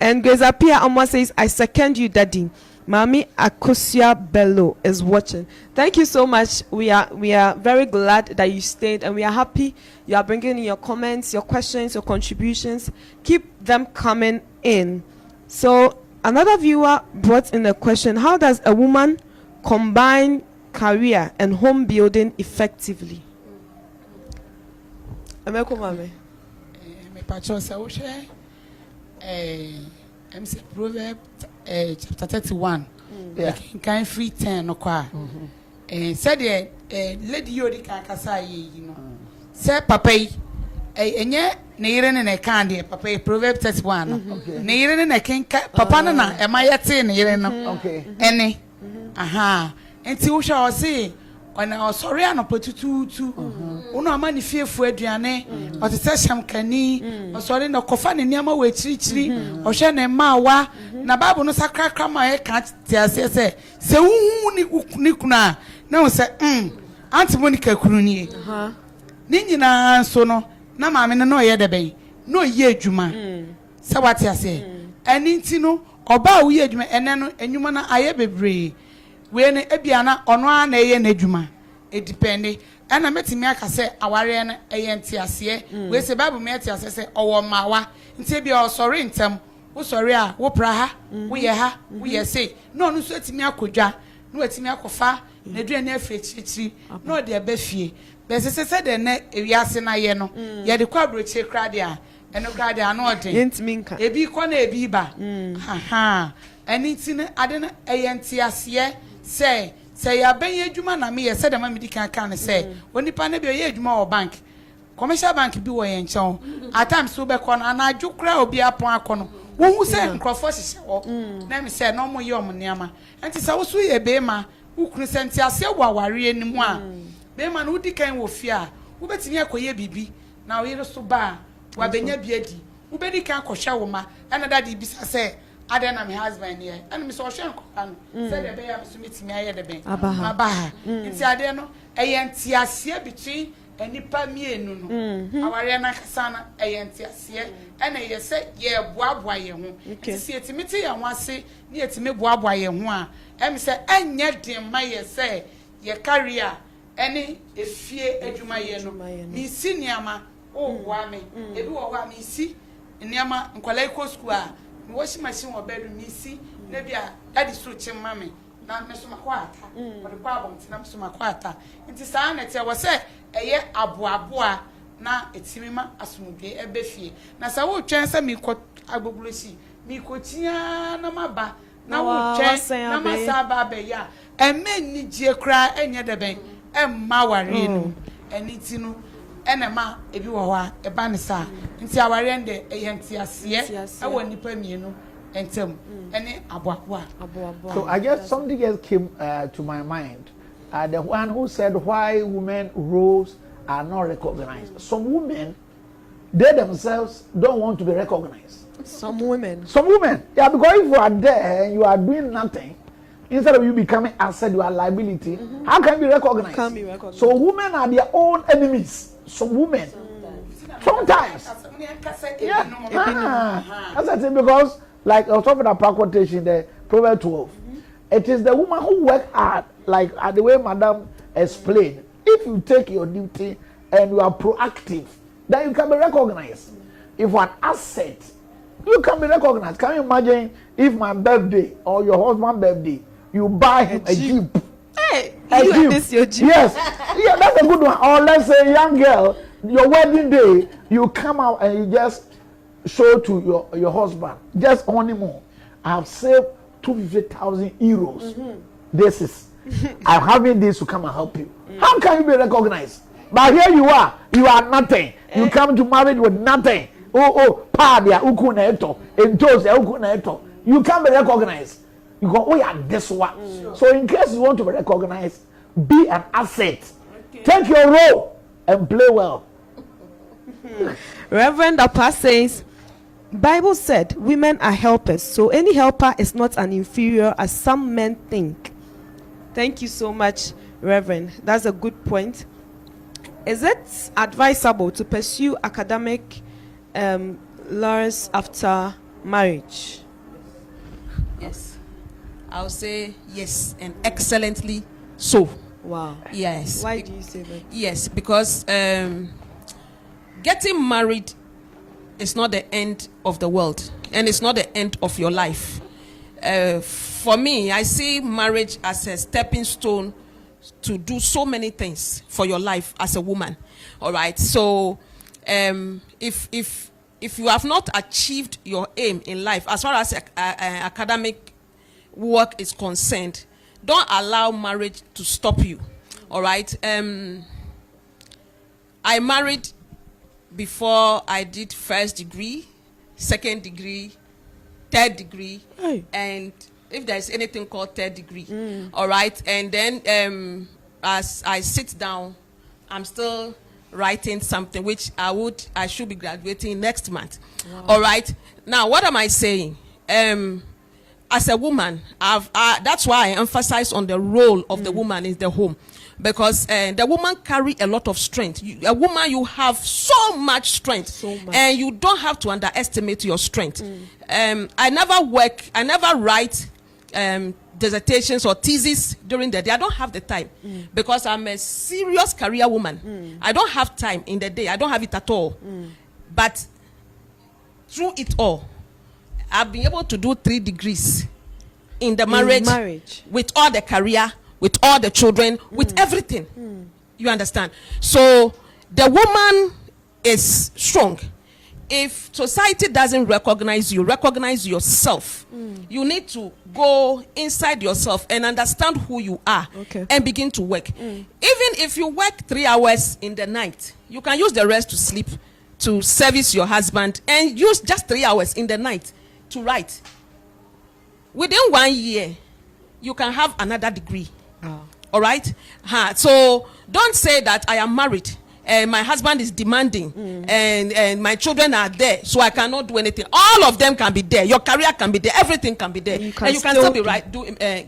And Grace Apia Amwa says, I second you, Daddy. Mami Akosia Bello is watching. Thank you so much. We are very glad that you stayed, and we are happy you are bringing in your comments, your questions, your contributions. Keep them coming in. So another viewer brought in a question: how does a woman combine career and home building effectively? Ameko mame. Me pacho se wo hwe MC Proverbs chapter 31. Can free 10 no kwa. Said lady yodi ka kasa yi no. Say papa yi enye ne yire ne kan de papa Proverbs 31. Ne yire ne ken papa na e ma yete ne yire no. Okay. Ene. Aha. Enti wo hwe o se ona sorry anopotututu uno ama ni fiefo aduane o te se hyamkani o sorry na kofa ne niam wa chirichiri o hwe ne maawa na bible no sakrakra ma e ka tiase se wu ni kuna na o se Auntie Monica kuruni ni nyina so no na maame no ye de ben no ye adwuma se watiase eni nti no oba wo ye adwuma ene no enwuma na aye bebre we ne ebiana ono a na eye na adwuma e depende ana metimi aka se aware na eye ntiase we se bible me ntiase se owo mawa nti bia o sorry ntem wo sorry a wo pra ha wo ye ha wo ye se no no so etimi akodwa no etimi akofa na dua na afre chirichiri no de aba fie be se de na ewiase na ye no ye de kwa broche kra de a eno kra de ano ɔden Yentimi nka. ebi kɔ na ebi ba aha ɛni ti ne ade no ɛyɛ ntiaseɛ sɛ ya bɛyɛ adwuma na me yɛ sɛ dɛm amedi kan ne sɛ onipa ne bi ɔyɛ adwuma wɔ bank commercial bank bi wɔ yɛn nkyɛn at times wo bɛkɔ no anadwo kra obi apɔn akɔ no wo hu sɛ nkrɔfo hyehyɛ hɔ na me sɛ no mo yɛ ɔmo nneɛma enti sɛ wo so yɛ beema wo kunu sɛ ntiaseɛ wɔ aware anim a beema no wodi kan wɔ fie a wo betimi akɔyɛ bibi na wo yere so ba wa benya biadi wo bedi kan akɔhwɛ wo ma ɛna dade bisa sɛ ade na me husband here and me so hwe nkɔfa no sɛ de be ya me so metimi ayɛ de ben abaha nti ade no ɛyɛ ntiaseɛ between enipa mienu no aware na kasa na ɛyɛ ntiaseɛ ɛna yɛ sɛ yɛ boaboa yɛ ho nti sɛ etimi te yɛ ho ase ne etimi boaboa yɛ ho a ɛme sɛ ɛnyɛ den ma yɛ sɛ yɛ career ɛne efie adwuma yɛ no mi si niama o boa me ebi wɔ hɔ a mi si niama nkwalai ko school a washing machine or bedroom, me see, maybe that is so chimmy. Now, Mr. Maquata, or the problem, Mr. Maquata. It is an it was said a year aboa, now it's him as movie a beefy. Now, so I will chance me quote Abubusi, me quotia, no maba, now chance, no masaba, ya, and men need you cry and yet the bank, and Mawarino, and it's you. Enema ebi wo wa e ba ne sa nti aware nde e yentiaseɛ e wo nipa mienu entem ene aboaboa. So I guess something just came to my mind, the one who said why women roles are not recognized. Some women, they themselves don't want to be recognized. Some women, yeah, because if you are there and you are doing nothing, instead of you becoming asset, you are liability. How can you be recognized? Can't be recognized. So women are their own enemies. Some women, sometimes. Yeah. That's the thing, because like I was talking about quotation, the Proverbs 12. It is the woman who work hard, like the way Madam explained. If you take your duty and you are proactive, then you can be recognized. If an asset, you can be recognized. Can you imagine if my birthday or your husband's birthday, you buy him a Jeep? Hey, this your Jeep. Yes, yeah, that's a good one. Or let's say a young girl, your wedding day, you come out and you just show to your husband, just honeymoon. I have saved 250,000 euros. This is, I'm having this to come and help you. How can you be recognized? But here you are nothing. You come to marriage with nothing. Padia ukuneto, entos ukuneto. You can't be recognized. You go, oh yeah, this one. So in case you want to be recognized, be an asset. Take your role and play well. Reverend Apa says, Bible said women are helpers, so any helper is not an inferior as some men think. Thank you so much, Reverend. That's a good point. Is it advisable to pursue academic lawyers after marriage? Yes. I'll say yes, and excellently so. Wow. Yes. Why do you say that? Yes, because getting married is not the end of the world, and it's not the end of your life. For me, I see marriage as a stepping stone to do so many things for your life as a woman. All right. So, if you have not achieved your aim in life, as far as academic work is concerned, don't allow marriage to stop you. All right. I married before I did first degree, second degree, third degree, and if there's anything called third degree. All right. And then as I sit down, I'm still writing something which I should be graduating next month. Wow. All right. Now, what am I saying? As a woman, that's why I emphasize on the role of the woman in the home, because the woman carry a lot of strength. A woman, you have so much strength, and you don't have to underestimate your strength. I never write dissertations or theses during the day. I don't have the time because I'm a serious career woman. I don't have time in the day. I don't have it at all. But through it all, I've been able to do 3 degrees in the marriage, with all the career, with all the children, with everything. You understand? So the woman is strong. if society doesn't recognize yourself. You need to go inside yourself and understand who you are, and begin to work. Even if you work 3 hours in the night, you can use the rest to sleep, to service your husband, and use just 3 hours in the night to write. Within 1 year, you can have another degree. All right? So don't say that I am married and my husband is demanding, and my children are there, so I cannot do anything. All of them can be there. Your career can be there. Everything can be there. And you can still be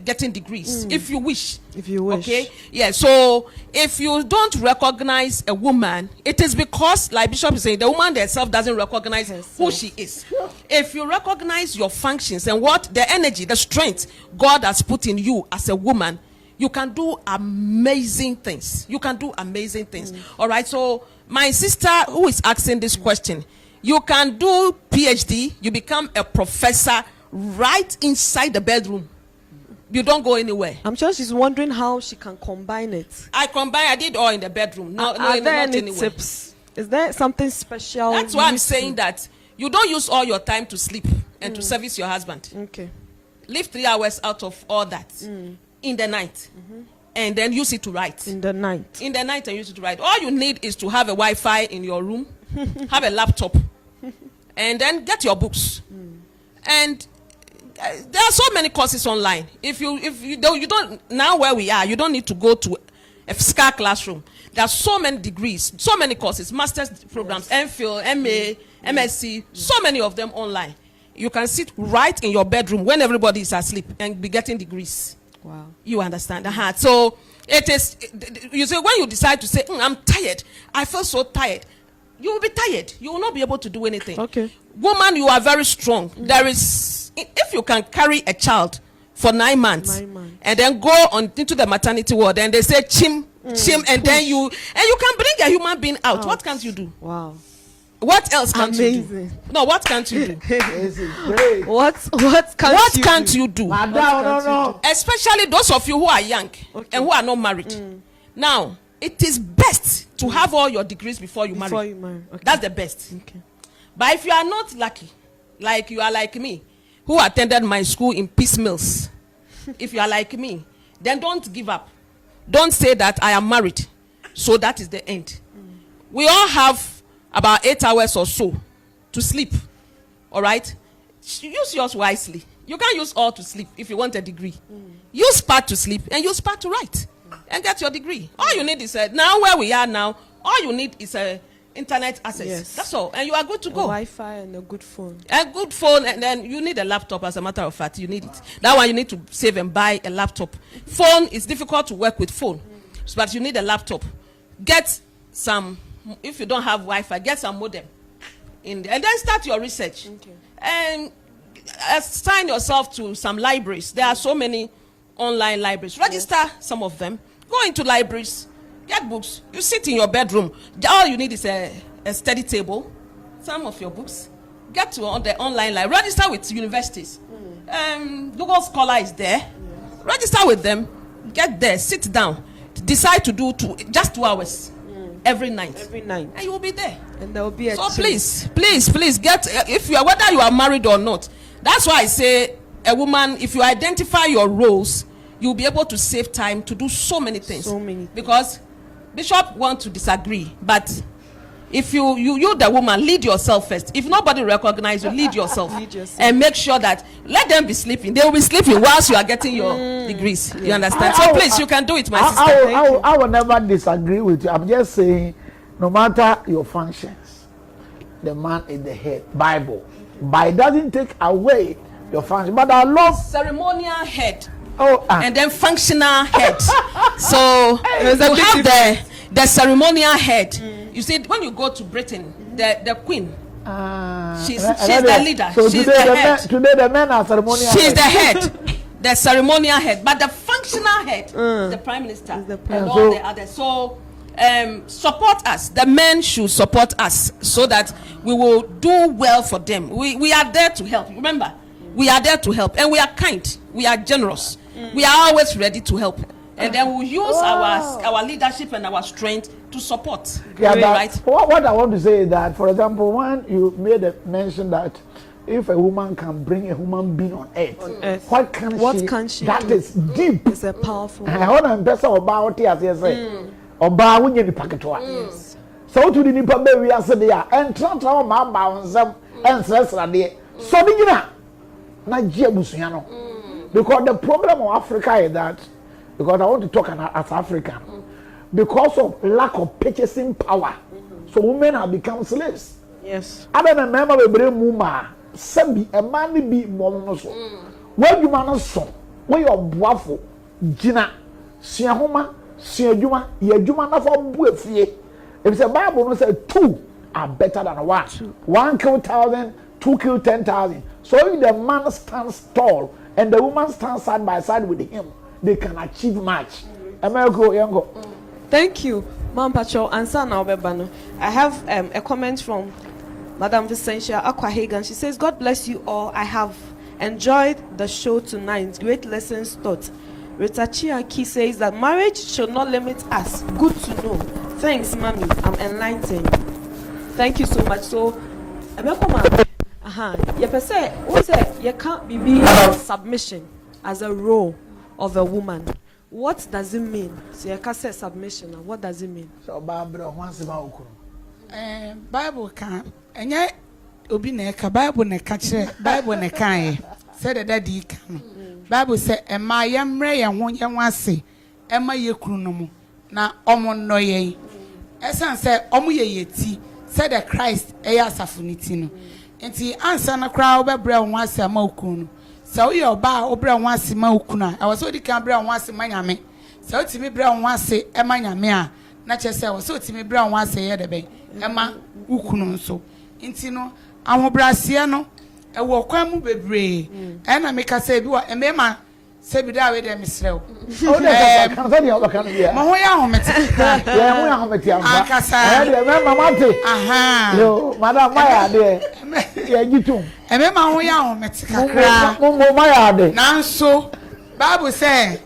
getting degrees if you wish. If you wish. Okay? Yeah. So if you don't recognize a woman, it is because, like Bishop is saying, the woman herself doesn't recognize who she is. If you recognize your functions and what the energy, the strength God has put in you as a woman, you can do amazing things. You can do amazing things. All right. So my sister who is asking this question, you can do PhD. You become a professor right inside the bedroom. You don't go anywhere. I'm sure she's wondering how she can combine it. I did all in the bedroom. Are there any tips? Is there something special? That's why I'm saying that you don't use all your time to sleep and to service your husband. Okay. Leave 3 hours out of all that. In the night, and then use it to write. In the night and use it to write. All you need is to have a Wi-Fi in your room, have a laptop, and then get your books. And there are so many courses online. If you don't now where we are, you don't need to go to a SCAR classroom. There are so many degrees, so many courses, master's programs, MPhil, MA, MSc, so many of them online. You can sit right in your bedroom when everybody is asleep and be getting degrees. Wow. You understand? So it is, you say, when you decide to say, I'm tired, I feel so tired, you will be tired. You will not be able to do anything. Okay. Woman, you are very strong. There is, if you can carry a child for 9 months, and then go into the maternity ward and they say, chim, and then you can bring a human being out. What can't you do? Wow. What else can't you do? No, what can't you do? What can't you do? Especially those of you who are young and who are not married. Now, it is best to have all your degrees before you marry. That's the best. Okay. But if you are not lucky, like you are like me, who attended my school in piecemeals, if you are like me, then don't give up. Don't say that I am married, so that is the end. We all have about 8 hours or so to sleep. All right? Use yours wisely. You can't use all to sleep if you want a degree. Use part to sleep and use part to write and get your degree. All you need is now where we are now, all you need is a internet access. Yes. That's all. And you are good to go. Wi-Fi and a good phone. A good phone, and then you need a laptop, as a matter of fact. You need it. That one you need to save and buy a laptop. Phone is difficult to work with phone, but you need a laptop. Get some. If you don't have Wi-Fi, get some modem in there, and then start your research. Okay. And assign yourself to some libraries. There are so many online libraries. Register some of them. Go into libraries, get books. You sit in your bedroom. All you need is a study table, some of your books. Get to the online library. Register with universities. Google Scholar is there. Register with them. Get there. Sit down. Decide to do just 2 hours. Every night, and you will be there, and there will be a so please get, if you are, whether you are married or not. That's why I say, a woman, if you identify your roles, you'll be able to save time to do so many things. Because Bishop wants to disagree, but if you the woman, lead yourself first. If nobody recognizes you, lead yourself. And make sure that, let them be sleeping. They will be sleeping whilst you are getting your degrees. You understand? So please, you can do it, my sister. I will never disagree with you. I'm just saying, no matter your functions, the man is the head. Bible doesn't take away your function, but I love ceremonial head. And then functional head. So you have the ceremonial head. You see, when you go to Britain, the queen, she's the leader. So she's the head. Today the men are ceremonial. She's the head, the ceremonial head. But the functional head, the prime minister, and all the others. So support us. The men should support us so that we will do well for them. We are there to help. Remember, we are there to help, and we are kind. We are generous. We are always ready to help. And then we'll use our leadership and our strength to support. Yeah, Right? what I want to say is that, for example, when you made a mention that if a woman can bring a human being on earth, what can she? That is deep. It's a powerful. I want to person about it as you say. Oba wunye ni paketwa. Yes. So to the nipa be we ase dey a entranta ma ba onsem ensresra dey. So di gina na je abusuya no. Because the problem of Africa is that, because I want to talk as African, because of lack of purchasing power, so women have become slaves. Yes. Other than member we bring muma, sebi a man be mono so. When you man so, when you boafo, gina, sia homa, sia juma, ye juma na for buefie. If the Bible no say two are better than one. One kill 1,000, two kill 10,000. So if the man stands tall and the woman stands side by side with him, they can achieve much. Thank you, Ma'am Patrol. Answer now, Bebano. I have a comment from Madam Vicentia Aquahagan. She says, God bless you all. I have enjoyed the show tonight. Great lessons taught. Rita Chiaki says that marriage should not limit us. Good to know. Thanks, Mommy. I'm enlightened. Thank you so much. So, you can't be submission as a role of a woman. What does it mean? So you can say submission. What does it mean? So Barbara wants about Bible can enye obi na eka Bible na ka kire Bible na kan say the daddy kan Bible say ema yemre ye ho ye wase ema ye kunu no mu na omo no ye esan say omo ye yeti say the Christ eya asafuniti no enti ansa na kra obebra ho ase ama okunu so ye oba obra ho ase ma okunu a was odi kan bra ho ase ma nyame so otimi bra ho ase ema nyame a na chese was otimi bra ho ase ye de ben ema ukunu nso enti no ahobrase no ewo kwan mu bebre na meka say bi wa emema say bi da we de misrew o de kan say de kan ya mo ho ya homete ya mo ya homete amba akasa de emema mate aha yo madam maya de ya gitu emema ho ya homete kakra mo maya de nanso Bible say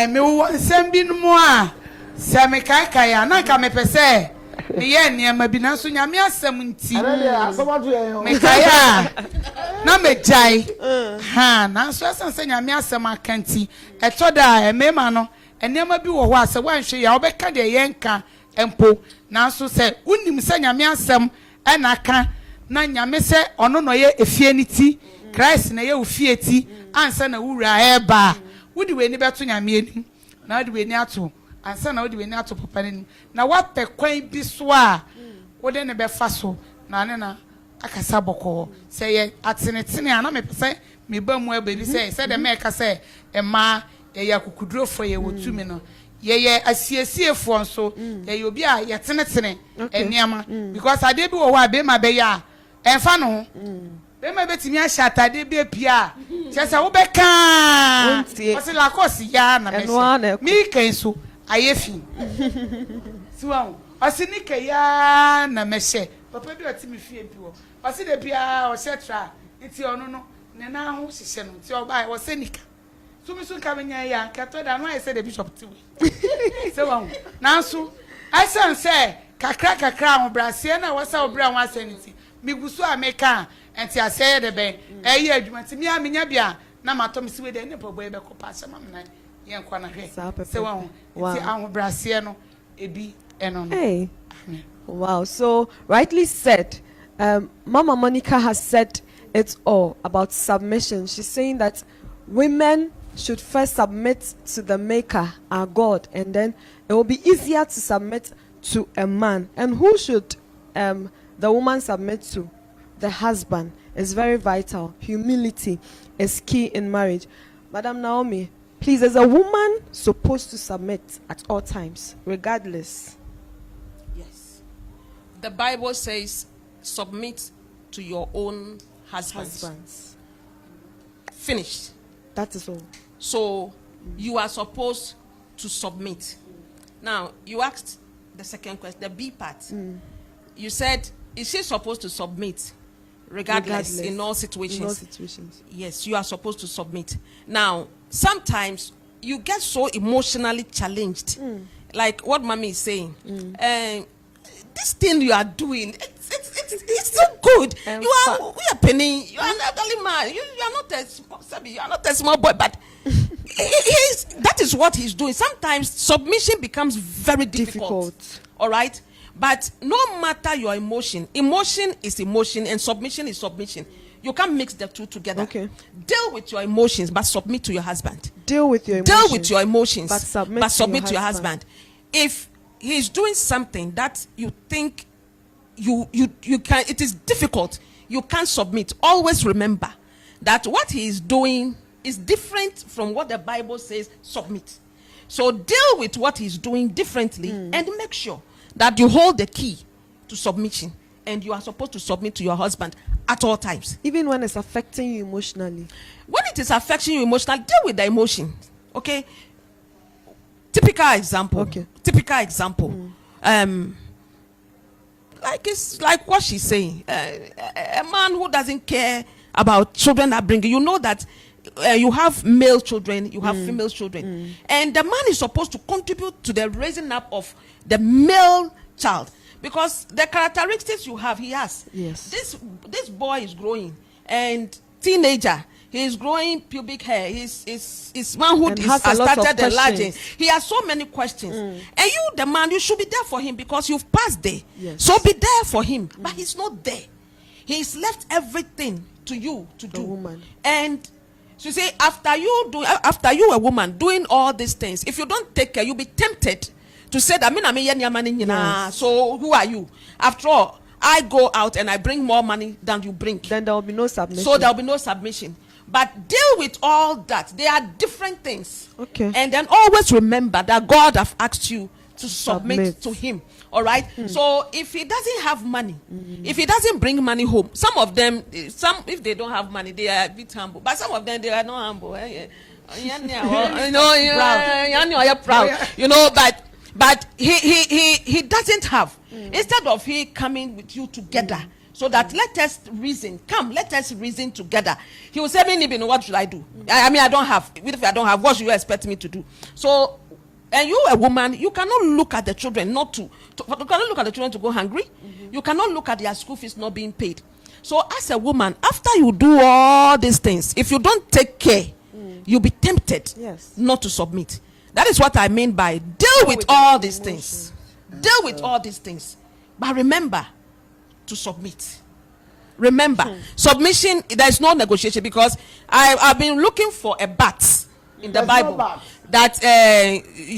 me wo nsem bi no mo a se me kai ya na ka me pese ye niam bi na so nyame asem nti me kaya na me jai ha na so asanse nyame asem akanti etoda emema no enema bi wo ho ase wanhwe ya obeka de yenka empo na so se unim se nyame asem na ka na nyame se ono no ye efie niti Christ na ye ofie ti ansa na wura eba wudi we ni beto nyame enim na wudi we ni ato ansa na wodi weni ato papa nim na wapɛ kwan bi so a wode ne bɛfa so na ne na akasa bɔkɔ sɛ yɛ atenetene a na me pɛ me ba mu ababi sɛ de me ka sɛ ɛma yɛ akukuduro fo yɛ wotumi no yɛ asiesiefo nso yɛ obi a yɛ tenetene eniama because ade bi wɔ hɔ a be ma bɛyɛ a ɛmfa no ho be ma betimi ahya atade bi apia kyɛ sɛ wo bɛka ɔse la kɔsi ya na me mi kan so ayefi siwa osinika ya na meshe papa bi otimi fie bi wo osi de bia o shetra nti onu no ne na ho hihye no nti oba o senika sumi sun ka benya ya kato da no ayese de bishop tiwe siwa nanso asan se kakra ho brasie na wasa obra ho aseniti migusu ameka enti aseye de be eye adwuma ti mi amenya bia na matom siwe de ne pobo e be kopa asema mena Hey. Wow. So rightly said, Mama Monica has said it all about submission. She's saying that women should first submit to the Maker, our God, and then it will be easier to submit to a man. And who should the woman submit to? The husband. Is very vital. Humility is key in marriage. Madam Naomi, please, is a woman supposed to submit at all times, regardless? Yes. The Bible says, submit to your own husbands. Finished. That is all. So, you are supposed to submit. Now, you asked the second question, the B part. You said, is she supposed to submit regardless in all situations? In all situations. Yes, you are supposed to submit. Now, sometimes you get so emotionally challenged, like what mommy is saying. This thing you are doing, it's so good. We are penny. You are an elderly man. You are not a small boy, but that is what he's doing. Sometimes submission becomes very difficult. All right, but no matter your emotion is emotion, and submission is submission. You can't mix the two together. Okay. Deal with your emotions, but submit to your husband. Deal with your emotions, but submit to your husband. If he's doing something that you think you can, it is difficult, you can't submit. Always remember that what he is doing is different from what the Bible says submit. So deal with what he's doing differently and make sure that you hold the key to submission, and you are supposed to submit to your husband at all times. Even when it's affecting you emotionally. When it is affecting you emotionally, deal with the emotion. Okay? Typical example. Okay. It's like what she's saying. A man who doesn't care about children upbringing. You know that you have male children, you have female children, and the man is supposed to contribute to the raising up of the male child, because the characteristics you have, he has. Yes. This boy is growing, and teenager. He is growing pubic hair. His manhood has started enlarging. He has so many questions. And you, the man, you should be there for him because you've passed there. Yes. So be there for him. But he's not there. He's left everything to you to do. Woman. And so you say, after you a woman doing all these things, if you don't take care, you'll be tempted to say that Yes. So who are you? After all, I go out and I bring more money than you bring. Then there will be no submission. So there will be no submission. But deal with all that. They are different things. Okay. And then always remember that God have asked you to submit to him. All right. So if he doesn't have money, if he doesn't bring money home, some of them, if they don't have money, they are a bit humble. But some of them, they are not humble. Proud. You know, but he doesn't have. Instead of he coming with you together, so that let us reason together. He will say, what should I do? I mean, I don't have. If I don't have, what should you expect me to do? So, and you, a woman, you cannot look at the children you cannot look at the children to go hungry. You cannot look at their school fees not being paid. So, as a woman, after you do all these things, if you don't take care, you'll be tempted not to submit. That is what I mean by deal with all these things. Deal with all these things. But remember to submit. Remember, submission, there is no negotiation, because I've been looking for a but in the Bible that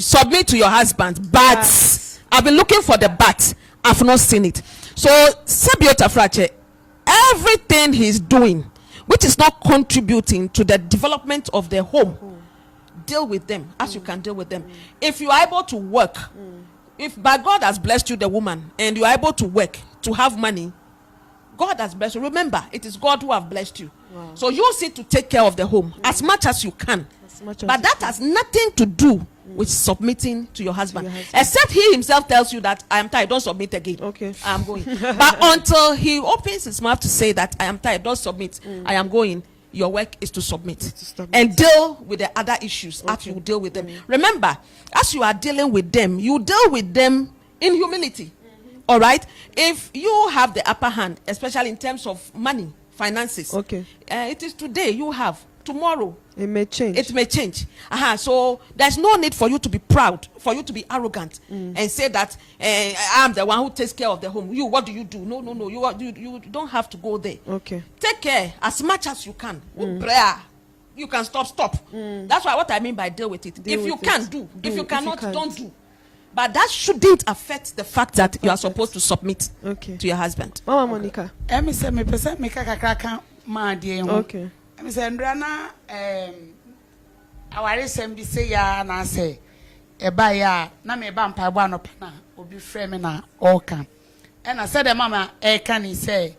submit to your husband, but I've been looking for the but. I've not seen it. So, Sabiota Frache, everything he's doing which is not contributing to the development of the home, deal with them as you can deal with them. If you are able to work, if by God has blessed you, the woman, and you are able to work, to have money, God has blessed you. Remember, it is God who has blessed you. Wow. So you see to take care of the home as much as you can. But that has nothing to do with submitting to your husband. Except he himself tells you that I am tired, don't submit again. Okay. I am going. But until he opens his mouth to say that I am tired, don't submit, I am going, your work is to submit. And deal with the other issues as you deal with them. Remember, as you are dealing with them, you deal with them in humility. All right? If you have the upper hand, especially in terms of money, finances, it is today you have. Tomorrow it may change. It may change. So there's no need for you to be proud, for you to be arrogant and say that I'm the one who takes care of the home. You, what do you do? No. You don't have to go there. Okay. Take care as much as you can. With prayer, you can stop. That's what I mean by deal with it. If you can, do. If you cannot, don't do. But that shouldn't affect the fact that you are supposed to submit to your husband. Mama Monica. Okay. I'm saying, Drana, our SMB say, ya, and I say, a buyer, Name Bampa, one of Pana, will be framing all can. And I said, Mamma, can he say,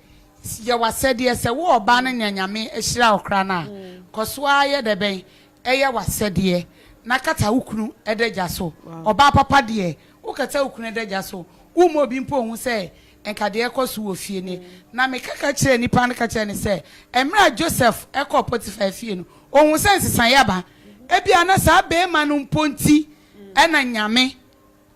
you was said, yes, a war banning and yammy, a shroud crana, cause why the bay, a was said, ye, Nakata Ukunu, a dejaso, or Papa dear, Ukata Ukunu, a dejaso, Umo Bimpo, who say, and Kadia Kosu Fiene. Na me kaka chere ni pan kaka chere ni say, Emra Joseph eko Potiphar fie no. Ohun sense san yaba. ebi ana sa be manu ponti ena nyame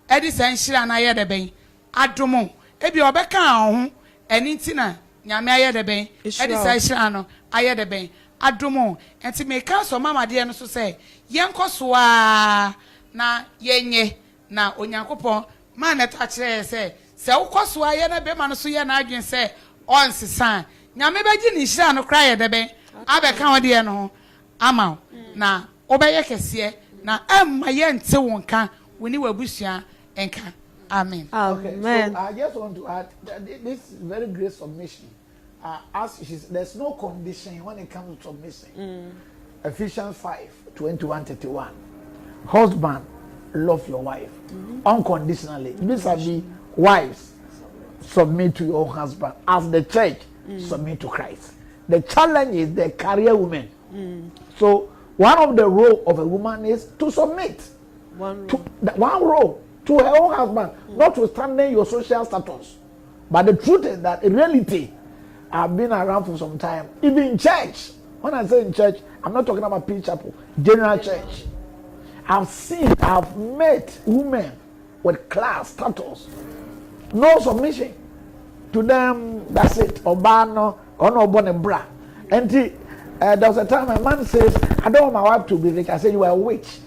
edi san hira na ye de ben adomo ebi obeka ho eni ntina nyame aye de ben edi san hira no aye de ben adomo enti me ka so mama de no so say yenkoso a na yenye na onyankopon ma na ta kire say se ukoso a ye na be ma no so ye na adwen say onsesan nyame beji ni hira no kra ye de ben abeka ho de no ama na obeye kese na emma ye nte wonka woni wabusua enka amen. Okay, so I just want to add that this is very great submission. As there's no condition when it comes to submission. Ephesians 5:21-31. Husband, love your wife unconditionally. These are the wives, submit to your husband. As the church, submit to Christ. The challenge is the career woman. So one of the role of a woman is to submit. One role to her own husband, notwithstanding your social status. But the truth is that in reality, I've been around for some time. Even in church. When I say in church, I'm not talking about Peace Chapel, general church. I've met women with class status. No submission. To them, that's it. Obano, ono bone bra. And there was a time a man says, I don't want my wife to be rich. I say, you are a witch.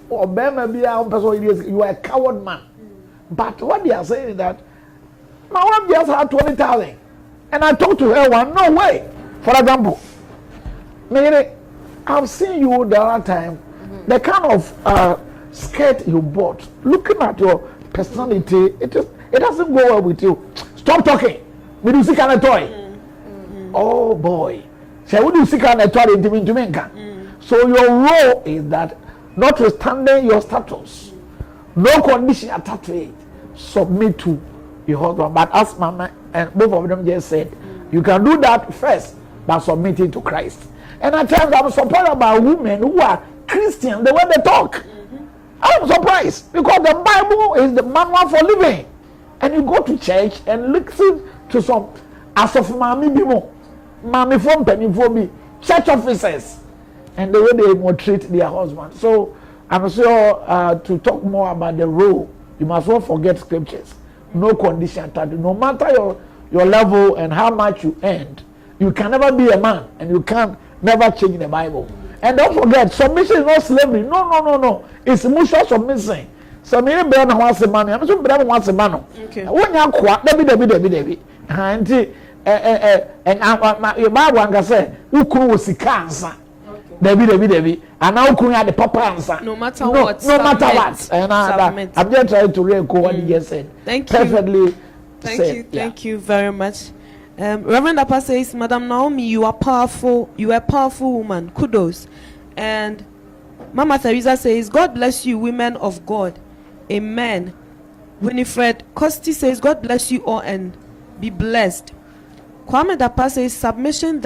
Or maybe you are a coward man. But what they are saying is that my wife just had 20,000. And I talked to her one, no way. For example, I've seen you the other time, the kind of skirt you bought, looking at your personality, it doesn't go well with you. Stop talking. We do see kind of toy. Oh boy. So we do see kind of toy in So your role is that notwithstanding your status, no condition attached to it, submit to your husband. But as Mama and both of them just said, you can do that first by submitting to Christ. And at times I'm surprised about women who are Christian, the way they talk. I'm surprised because the Bible is the manual for living. And you go to church and listen to some as of Mami Bimo, Mami from Pennyphobia, church officers, and the way they maltreat their husband. So I'm sure to talk more about the role, you must not forget scriptures. No condition attached. No matter your level and how much you earn, you can never be a man, and you can never change the Bible. And don't forget, submission is not slavery. No. It's mutual submission. So me be na wase man, I'm so be na wase man. Okay. When you kwa, Debbie. Anti your Bible anga say, ukunu wo sika ansa. Debbie. And now ukunu ya the papa ansa. No matter what. No matter what. And I'm just trying to read what you just said. Thank you. Perfectly. Thank you very much. Reverend Appa says, Madam Naomi, you are powerful. You are a powerful woman. Kudos. And Mama Teresa says, God bless you, women of God. Amen. Winifred Costi says, God bless you all and be blessed. Kwame Dapa says, submission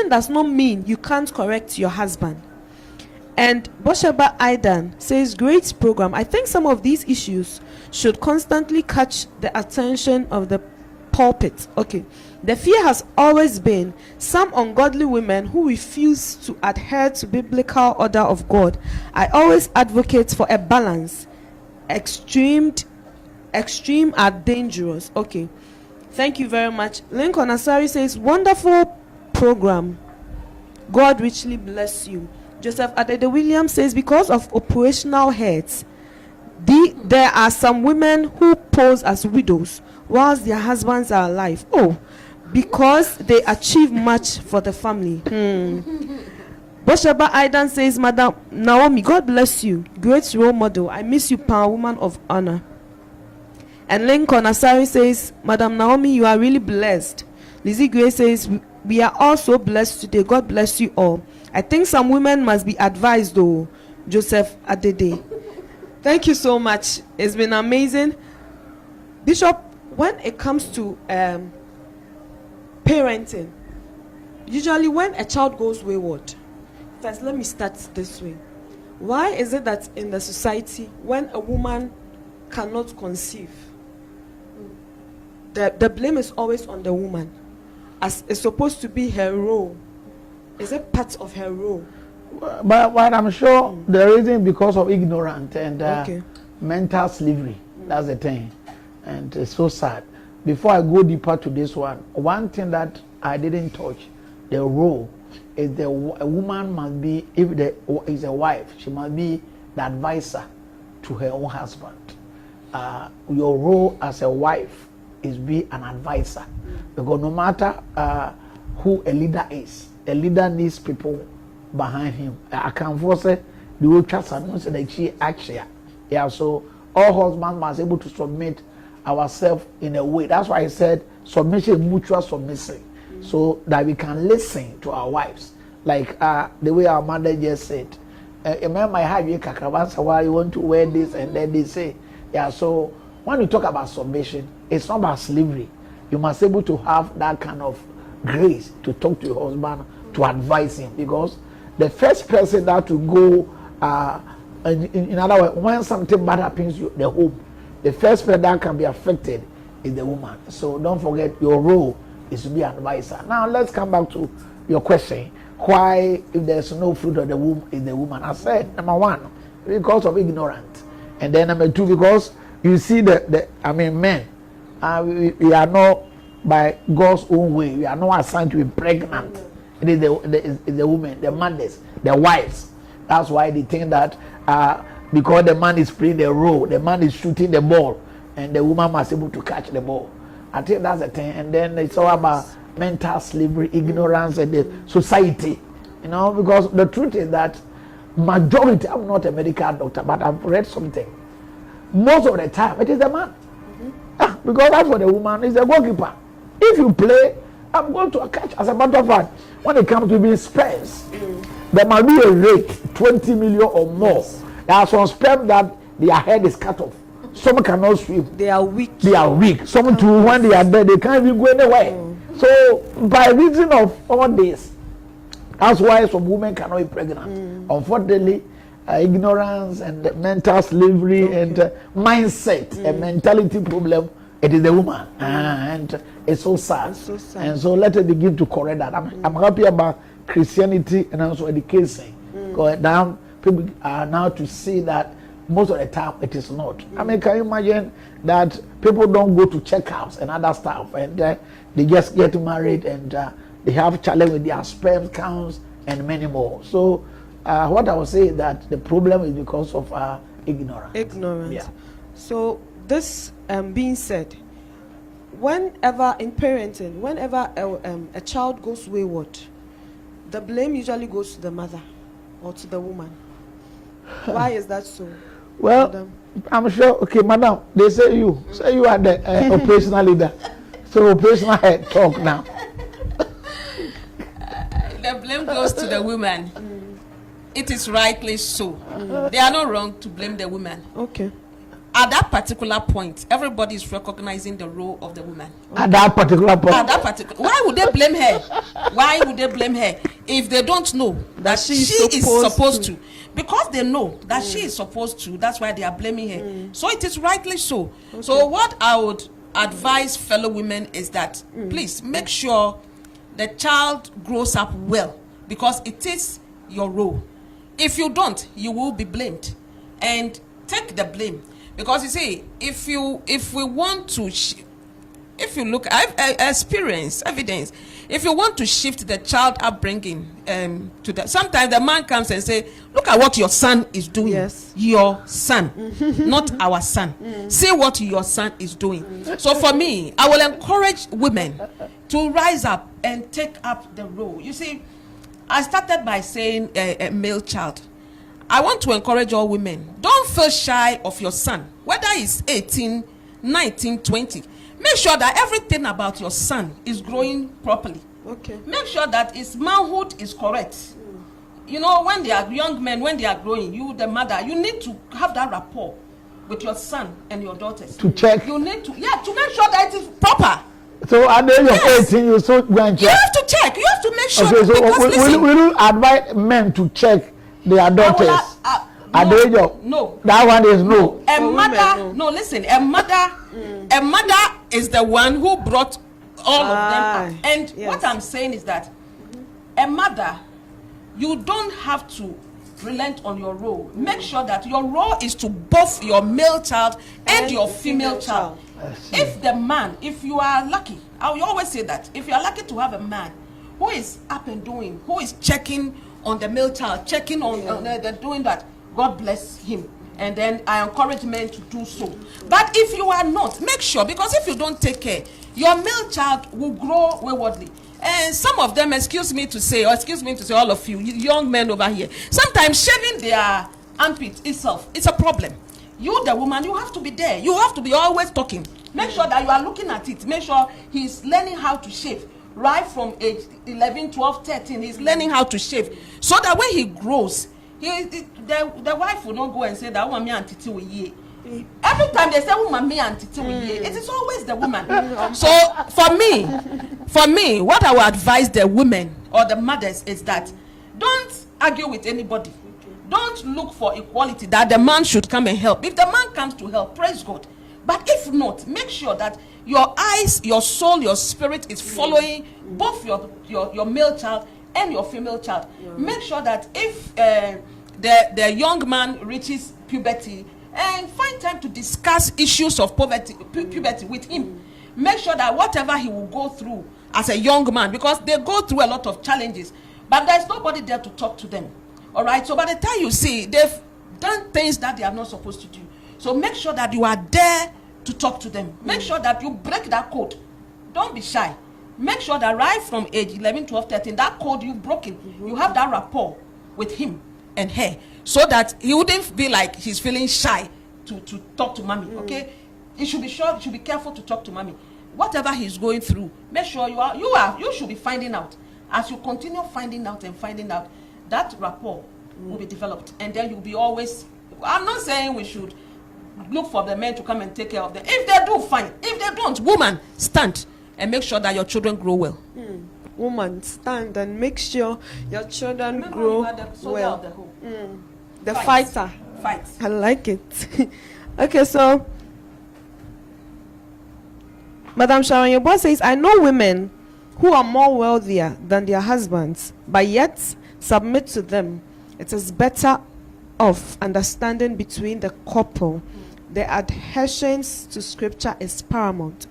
does not mean you can't correct your husband. And Bosheba Aidan says, great program. I think some of these issues should constantly catch the attention of the pulpit. Okay. The fear has always been some ungodly women who refuse to adhere to biblical order of God. I always advocate for a balance. Extreme are dangerous. Okay. Thank you very much. Lincoln Asari says, wonderful program. God richly bless you. Joseph Adede Williams says, because of operational heads, there are some women who pose as widows whilst their husbands are alive. Oh, because they achieve much for the family. Bosheba Aidan says, Madam Naomi, God bless you. Great role model. I miss you, power woman of honor. And Lincoln Asari says, Madam Naomi, you are really blessed. Lizzie Gray says, we are all so blessed today. God bless you all. I think some women must be advised though. Joseph Adede. Thank you so much. It's been amazing. Bishop, when it comes to parenting, usually when a child goes wayward, first let me start this way. Why is it that in the society, when a woman cannot conceive, the blame is always on the woman, as it's supposed to be her role? Is it part of her role But I'm sure the reason because of ignorance and Okay. mental slavery. That's the thing, and it's so sad. Before I go deeper to this one thing that I didn't touch, the role is a woman must be, if there is a wife, she must be the advisor to her own husband. Your role as a wife is be an advisor, because no matter who a leader is, a leader needs people behind him. I can force the old trust and say that she actually, yeah. So all husbands must be able to submit ourselves in a way. That's why I said submission, mutual submission, so that we can listen to our wives. Like the way our mother just said, remember I have you kakravasa why you want to wear this, and then they say, yeah. So when you talk about submission, it's not about slavery. You must be able to have that kind of grace to talk to your husband, to advise him, because the first person that to go, in other words, when something bad happens to the home, the first person that can be affected is the woman. So don't forget your role is to be an advisor. Now let's come back to your question. Why, if there's no fruit of the womb, is the woman? I said, number one, because of ignorance. And then number two, because you see men, we are not by God's own way. We are not assigned to be pregnant. It is the women, the mothers, the wives. That's why they think that because the man is playing the role, the man is shooting the ball, and the woman must be able to catch the ball. I think that's the thing. And then it's all about mental slavery, ignorance, and the society. You know, because the truth is that majority, I'm not a medical doctor, but I've read something. Most of the time, it is the man. Because that's what the woman is, the goalkeeper. If you play, I'm going to catch. As a matter of fact, when it comes to being sperms, there might be a rate, 20 million or more. There are some sperm that their head is cut off. Some cannot swim. They are weak. Some too, when they are dead, they can't even go anywhere. So, by reason of all this, that's why some women cannot be pregnant. Unfortunately, ignorance and mental slavery and mindset and mentality problem, it is the woman. And it's so sad. And so let us begin to correct that. I'm happy about Christianity and also education. Because now people are now to see that most of the time it is not. I mean, can you imagine that people don't go to checkouts and other stuff, and they just get married and they have challenge with their sperm counts and many more. So what I would say is that the problem is because of ignorance. Yeah. So this being said, whenever in parenting, whenever a child goes wayward, the blame usually goes to the mother or to the woman. Why is that so? Well, Madam? I'm sure. Okay, madam, they say you are the operational leader. So operational head, talk now. The blame goes to the woman. It is rightly so. They are not wrong to blame the woman. Okay. At that particular point, everybody is recognizing the role of the woman. At that particular point. Why would they blame her? Why would they blame her if they don't know that she is supposed to? Because they know that she is supposed to, that's why they are blaming her. So it is rightly so. Okay. So what I would advise fellow women is that please make sure the child grows up well, because it is your role. If you don't, you will be blamed, and take the blame. Because you see, if we want to, if you look, I've experienced evidence. If you want to shift the child upbringing to the, sometimes the man comes and say, "Look at what your son is doing." Yes. Your son, not our son. See what your son is doing. So for me, I will encourage women to rise up and take up the role. You see, I started by saying a male child. I want to encourage all women. Don't feel shy of your son, whether he's 18, 19, 20. Make sure that everything about your son is growing properly. Okay. Make sure that his manhood is correct. You know, when they are young men, when they are growing, you, the mother, you need to have that rapport with your son and your daughters. To check. You need to, to make sure that it is proper. So at the age of 18, you so going to check. You have to check. You have to make sure. Okay, so will you advise men to check their daughters at the age of? No. That one is no. A mother, no, listen. A mother is the one who brought all of them up. And what I'm saying is that a mother you don't have to relent on your role. Make sure that your role is to both your male child and your female child. If the man, if you are lucky, I will always say that, if you are lucky to have a man who is up and doing, who is checking on the male child, checking on doing that, God bless him. And then I encourage men to do so. But if you are not, make sure, because if you don't take care, your male child will grow waywardly. And some of them, excuse me to say all of you young men over here, sometimes shaving their armpit itself, it's a problem. You, the woman, you have to be there. You have to be always talking. Make sure that you are looking at it. Make sure he's learning how to shave. Right from age 11, 12, 13, he's learning how to shave. So that when he grows, the wife will not go and say that woman me auntie will ye. Every time they say woman me auntie will ye, it is always the woman. So for me, what I would advise the women or the mothers is that don't argue with anybody. Don't look for equality that the man should come and help. If the man comes to help, praise God. But if not, make sure that your eyes, your soul, your spirit is following both your male child and your female child. Make sure that if the young man reaches puberty, and find time to discuss issues of puberty with him. Make sure that whatever he will go through as a young man, because they go through a lot of challenges, but there's nobody there to talk to them. All right, so by the time you see, they've done things that they are not supposed to do. So make sure that you are there to talk to them. Make sure that you break that code. Don't be shy. Make sure that right from age 11, 12, 13, that code you've broken, you have that rapport with him and her, so that he wouldn't be like he's feeling shy to talk to mommy. Okay, you should be careful to talk to mommy. Whatever he's going through, make sure you should be finding out. As you continue finding out, that rapport will be developed, and then you'll be always. I'm not saying we should look for the men to come and take care of them. If they do, fine. If they don't, woman, stand and make sure that your children grow well. Woman, stand and make sure your children grow well. The fighter. Fight. I like it. Okay, so Madam Sharon, your boss says, I know women who are more wealthier than their husbands, but yet submit to them. It is better off understanding between the couple. The adherence to scripture is paramount.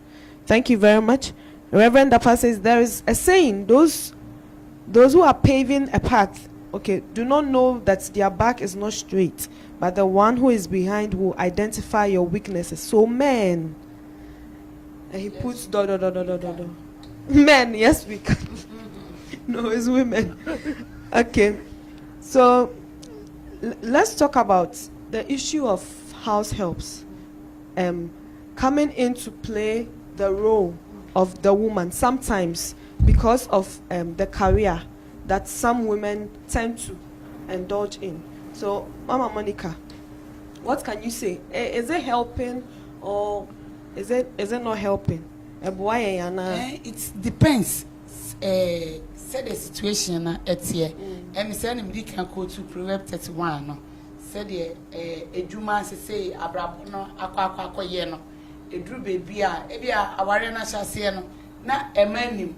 Thank you very much. Reverend Dapa says there is a saying, those who are paving a path, okay, do not know that their back is not straight, but the one who is behind will identify your weaknesses. So men, and he puts ... Men, yes we can. No, it's women. Okay, so let's talk about the issue of house helps coming into play, the role of the woman sometimes because of the career that some women tend to indulge in. So Mama Monica, what can you say? Is it helping or is it not helping? It depends. Say the situation at here. And say anybody can go to Proverbs 31. No, say the ejuma say abrabo no akwa ye no. Edru baby a ebia aware na hyase no na emanim.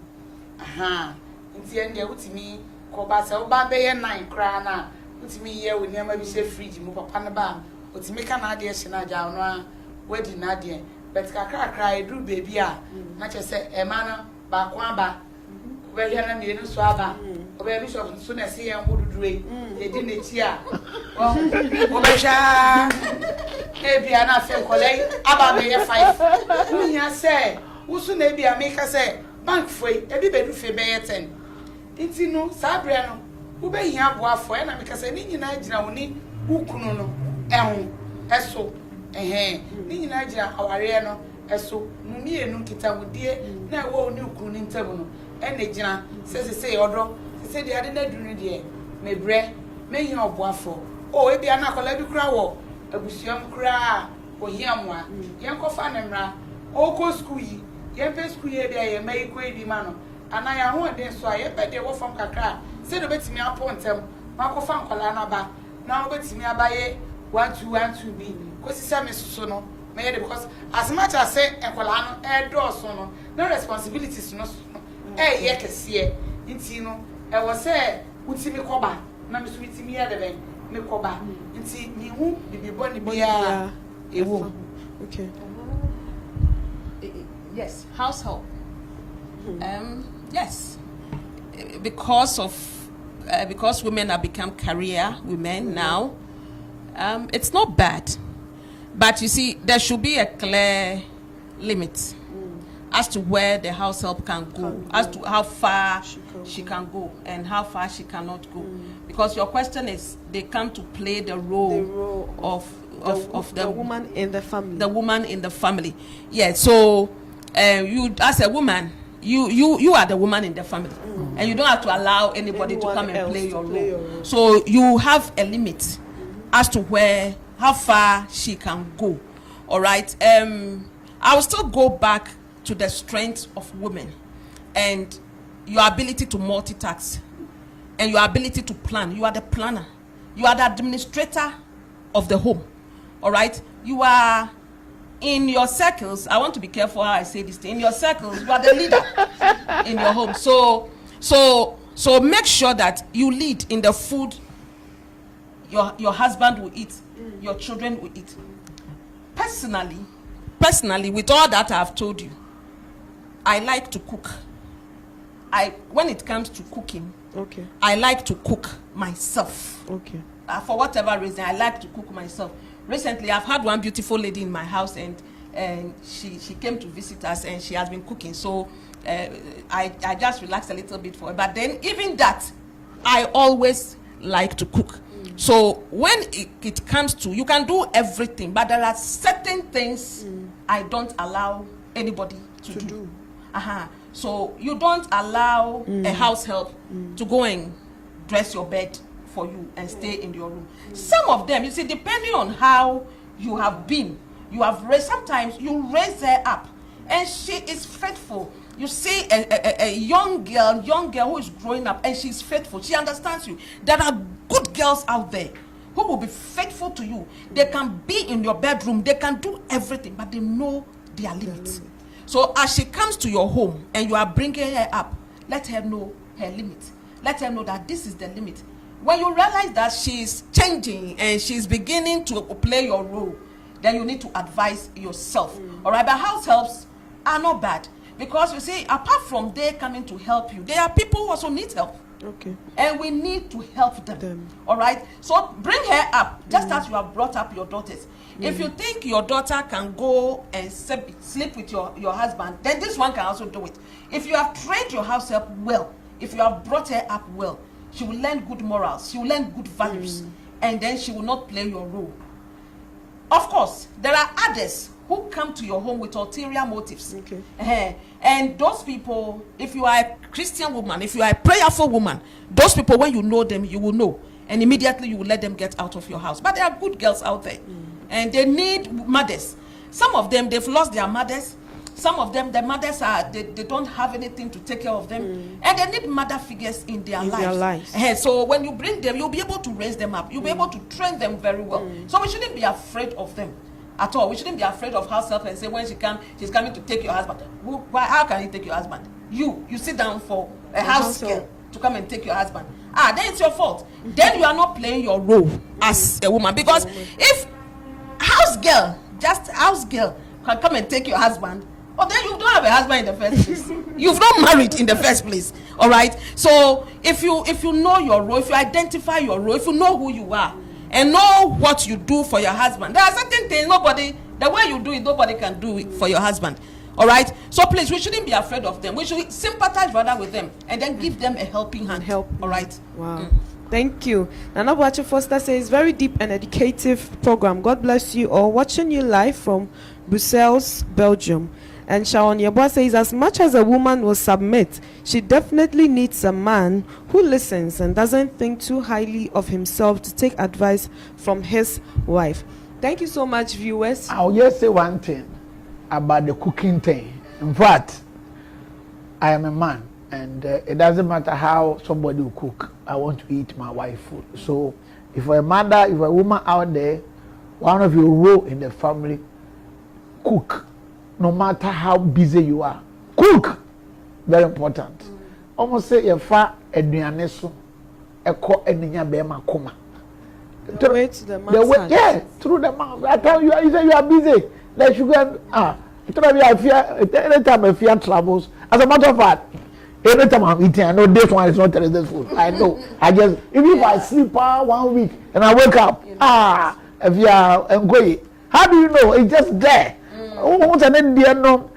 Aha. Nti ende utimi ko ba se oba be ye 9 kra na utimi ye wo niam bi she fridge mu papa ne ba utimi ka na ade hye na ja no a wedi na ade but kakra edru baby a na che se ema no ba kwa ba we here na me no so aba oba bishop so na se ye nhodudure e di ne ti a oba sha ebia na fe kolei aba me ye 5 unya se usu na ebia me ka se bank foi ebi bedu fe be ye 10 nti no sabre no wo be hia boafo e na me ka se ni nyina agina woni ukunu no ehun eso ni nyina agina aware no eso no mienu kita wodie na wo ni ukunu ni ntabu no e na gina se odo se de ade na dunu de me bre me hia oboafo o ebia na akola bi kura wo abusuam kura wo hia mo a yen ko fa ne mra o ko school yi yen pe school ye bia ye mai ko edi ma no ana ya ho de so a ye pe de wo fam kakra se do betimi apontem ma ko fa nkola na ba na wo betimi abaye 1 bi ko sisa me suso no me ye de because as much as say nkola no e do so no no responsibilities no ye kese nti no e wo se uti me koba na me so uti me ya de me koba nti ni hu bibi boni bia ewo. Okay. Yes, house help. Yes, because women have become career women now. It's not bad, but you see, there should be a clear limit as to where the house help can go, as to how far she can go and how far she cannot go. Because your question is, they come to play the role of the woman in the family. The woman in the family. Yeah. So, you as a woman, you are the woman in the family, and you don't have to allow anybody to come and play your role. So you have a limit as to how far she can go. All right. I will still go back to the strength of women and your ability to multitask and your ability to plan. You are the planner. You are the administrator of the home. All right. You are in your circles. I want to be careful how I say this thing. In your circles, you are the leader in your home. So make sure that you lead in the food your husband will eat, your children will eat. Personally, with all that I've told you, I like to cook. When it comes to cooking, okay, I like to cook myself. Okay. For whatever reason, I like to cook myself. Recently, I've had one beautiful lady in my house, and she came to visit us, and she has been cooking. So I just relaxed a little bit for her. But then, even that, I always like to cook. So when it comes to, you can do everything, but there are certain things I don't allow anybody to do. So you don't allow a house help to go and dress your bed for you and stay in your room. Some of them, you see, depending on how you have been, you have raised, sometimes you raise her up and she is faithful. You see a young girl who is growing up and she's faithful. She understands you. There are good girls out there who will be faithful to you. They can be in your bedroom. They can do everything, but they know their limits. So as she comes to your home and you are bringing her up, let her know her limit. Let her know that this is the limit. When you realize that she's changing and she's beginning to play your role, then you need to advise yourself. All right, but house helps are not bad. Because you see, apart from they coming to help you, there are people who also need help. Okay. And we need to help them. All right. So bring her up, just as you have brought up your daughters. If you think your daughter can go and sleep with your husband, then this one can also do it. If you have trained your house help well, if you have brought her up well, she will learn good morals, she will learn good values, and then she will not play your role. Of course, there are others who come to your home with ulterior motives. Okay. And those people, if you are a Christian woman, if you are a prayerful woman, those people, when you know them, you will know. And immediately you will let them get out of your house. But there are good girls out there. And they need mothers. Some of them, they've lost their mothers. Some of them, their mothers they don't have anything to take care of them. And they need mother figures in their lives. So when you bring them, you'll be able to raise them up. You'll be able to train them very well. So we shouldn't be afraid of them at all. We shouldn't be afraid of house help and say when she's coming to take your husband. How can he take your husband? You sit down for a house girl to come and take your husband. Then it's your fault. Then you are not playing your role as a woman. Because if house girl can come and take your husband, then you don't have a husband in the first place. You've not married in the first place. All right. So if you know your role, if you identify your role, if you know who you are and know what you do for your husband, there are certain things the way you do it, nobody can do it for your husband. All right. So please, we shouldn't be afraid of them. We should sympathize rather with them and then give them a helping hand. All right. Wow. Thank you. Nana Boache Foster says, very deep and educative program. God bless you all. Watching you live from Brussels, Belgium. And Sharon Yeboah says, as much as a woman will submit, she definitely needs a man who listens and doesn't think too highly of himself to take advice from his wife. Thank you so much, viewers. I'll just say one thing about the cooking thing. In fact, I am a man, and it doesn't matter how somebody will cook. I want to eat my wife's food. So if a mother, if a woman out there, one of your role in the family, cook. No matter how busy you are, cook. Very important. Almost say your fa eduane so eko eninya be ma koma. The way to the man's The way, heart. yeah, through the mouth. I tell you, you say you are busy. Let you go. I fear. Anytime I fear troubles. As a matter of fact, anytime I'm eating, I know this one is not Thursday food. I know. I just even if I sleep 1 week and I wake up, if you are going, how do you know? It's just there. Once an Indian no,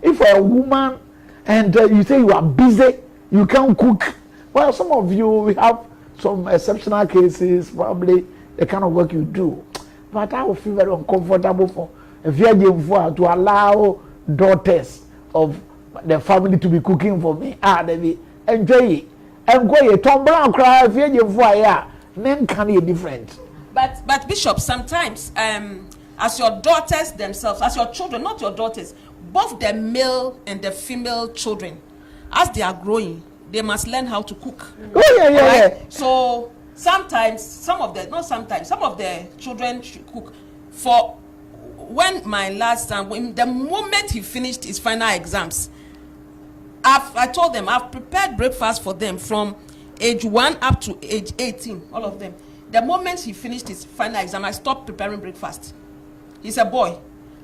if a woman and you say you are busy, you can't cook. Well, some of you, we have some exceptional cases, probably the kind of work you do. But I would feel very uncomfortable for a virgin to allow daughters of the family to be cooking for me. They be enjoy it. Enjoy it. Tom Brown cry, virgin for men can be different. But Bishop, sometimes, as your daughters themselves, as your children, not your daughters, both the male and the female children, as they are growing, they must learn how to cook. Oh yeah. Right? So sometimes, some of the children should cook. For when my last son, the moment he finished his final exams, I told them I've prepared breakfast for them from age 1 up to age 18, all of them. The moment he finished his final exam, I stopped preparing breakfast. He's a boy.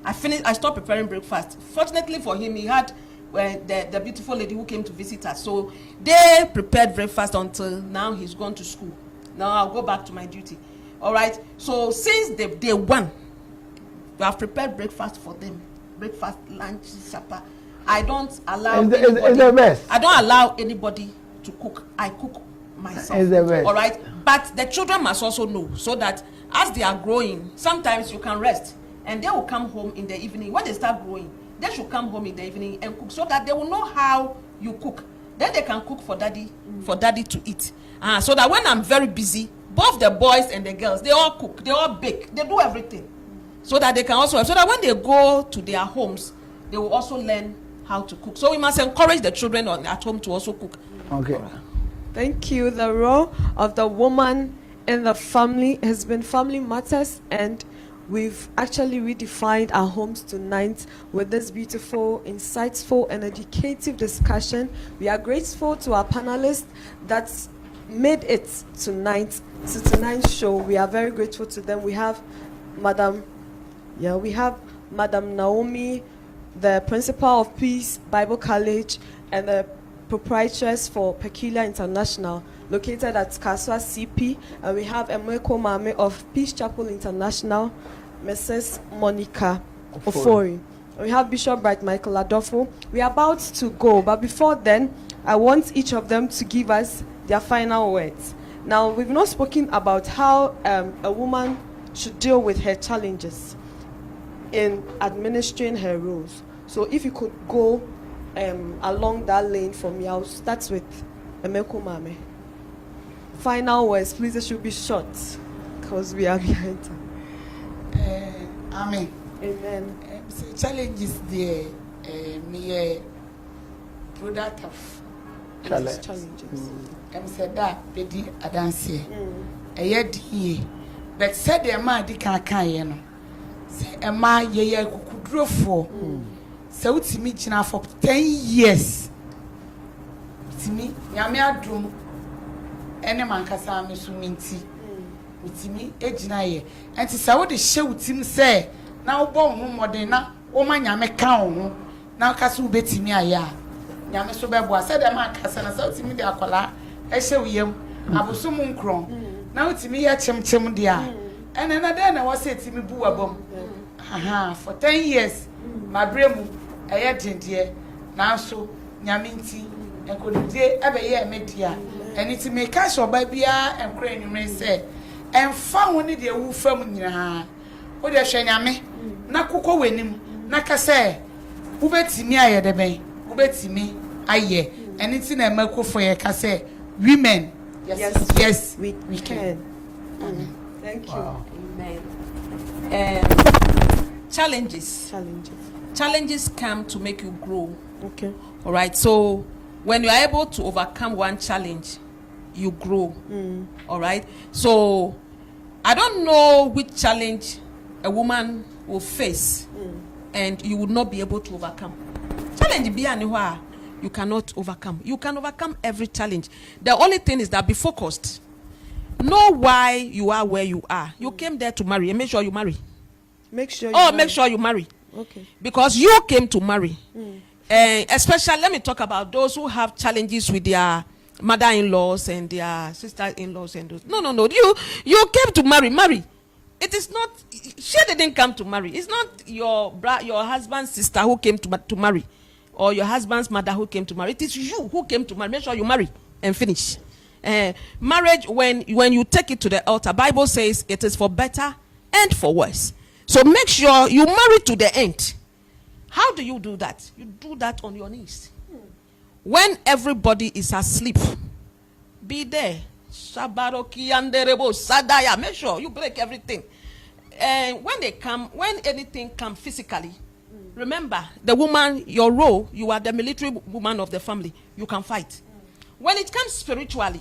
I stopped preparing breakfast. Fortunately for him, he had the beautiful lady who came to visit us. So they prepared breakfast until now he's gone to school. Now I'll go back to my duty. All right. So since day one, we have prepared breakfast for them. Breakfast, lunch, supper. I don't allow It's the best. I don't allow anybody to cook. I cook myself. It's the best. All right. But the children must also know, so that as they are growing, sometimes you can rest and they will come home in the evening. When they start growing, they should come home in the evening and cook, so that they will know how you cook. Then they can cook for daddy to eat. So that when I'm very busy, both the boys and the girls, they all cook, they all bake, they do everything. So that they can also, so that when they go to their homes, they will also learn how to cook. So we must encourage the children at home to also cook. Okay. Thank you. The role of the woman in the family has been Family Matters, and we've actually redefined our homes tonight with this beautiful, insightful, and educative discussion. We are grateful to our panelists that made it tonight to tonight's show. We are very grateful to them. We have Madam Naomi, the principal of Peace Bible College and the proprietress for Peculiar International, located at Kaswa CP. And we have Emeko Mame of Peace Chapel International, Mrs. Monica Ofori. We have Bishop Bright Michael Adolfo. We are about to go, but before then, I want each of them to give us their final words. Now, we've not spoken about how a woman should deal with her challenges in administering her roles. So if you could go along that lane for me, I'll start with Emeko Mame. Final words, please. It should be short because we are behind time. Amen. Amen. Challenges there. Me a product of Challenges. said that bedi adanse. Ye but said the man di kan ye no. Say a man ye kukudro for. So to me china for 10 years. To me, nyame adum ene man kasa me so minti. Utimi ejina ye. Enti sa wo de hye utim say na wo bo ho modern na wo ma nyame ka wo na kasa wo betimi aya. Nyame so bebo say dem akasa na sa utimi de akola ehye wo yam abosom nkron. Na utimi ye chemchem de a. Ene na de na wo say timi bu wabom. For 10 years my bremu eye dindie na so nyame nti enkodie ebeye media eni ti me ka so ba bia enkora enwure se emfa woni de wu fam nyina wo de hwe nyame na kokọ wenim na ka se wo betimi aye de ben wo betimi aye eni ti na makofo ye ka se women yes we can. Amen. Thank you. Wow. Amen. Challenges come to make you grow. Okay. All right. So when you are able to overcome one challenge, you grow. All right. So I don't know which challenge a woman will face and you will not be able to overcome. Challenge be anywhere. you cannot overcome. You can overcome every challenge. The only thing is that be focused. Know why you are where you are. You came there to marry, and make sure you marry. Make sure you make sure you marry. Okay. Because you came to marry. Especially, let me talk about those who have challenges with their mother-in-laws and their sister-in-laws and those. No. You came to marry. Marry. It is not. She didn't come to marry. It's not your husband's sister who came to marry, or your husband's mother who came to marry. It is you who came to marry. Make sure you marry and finish. Marriage, when you take it to the altar, Bible says it is for better and for worse. So make sure you marry to the end. How do you do that? You do that on your knees. When everybody is asleep, be there. Make sure you break everything. And when anything comes physically, remember the woman, your role, you are the military woman of the family. You can fight. When it comes spiritually,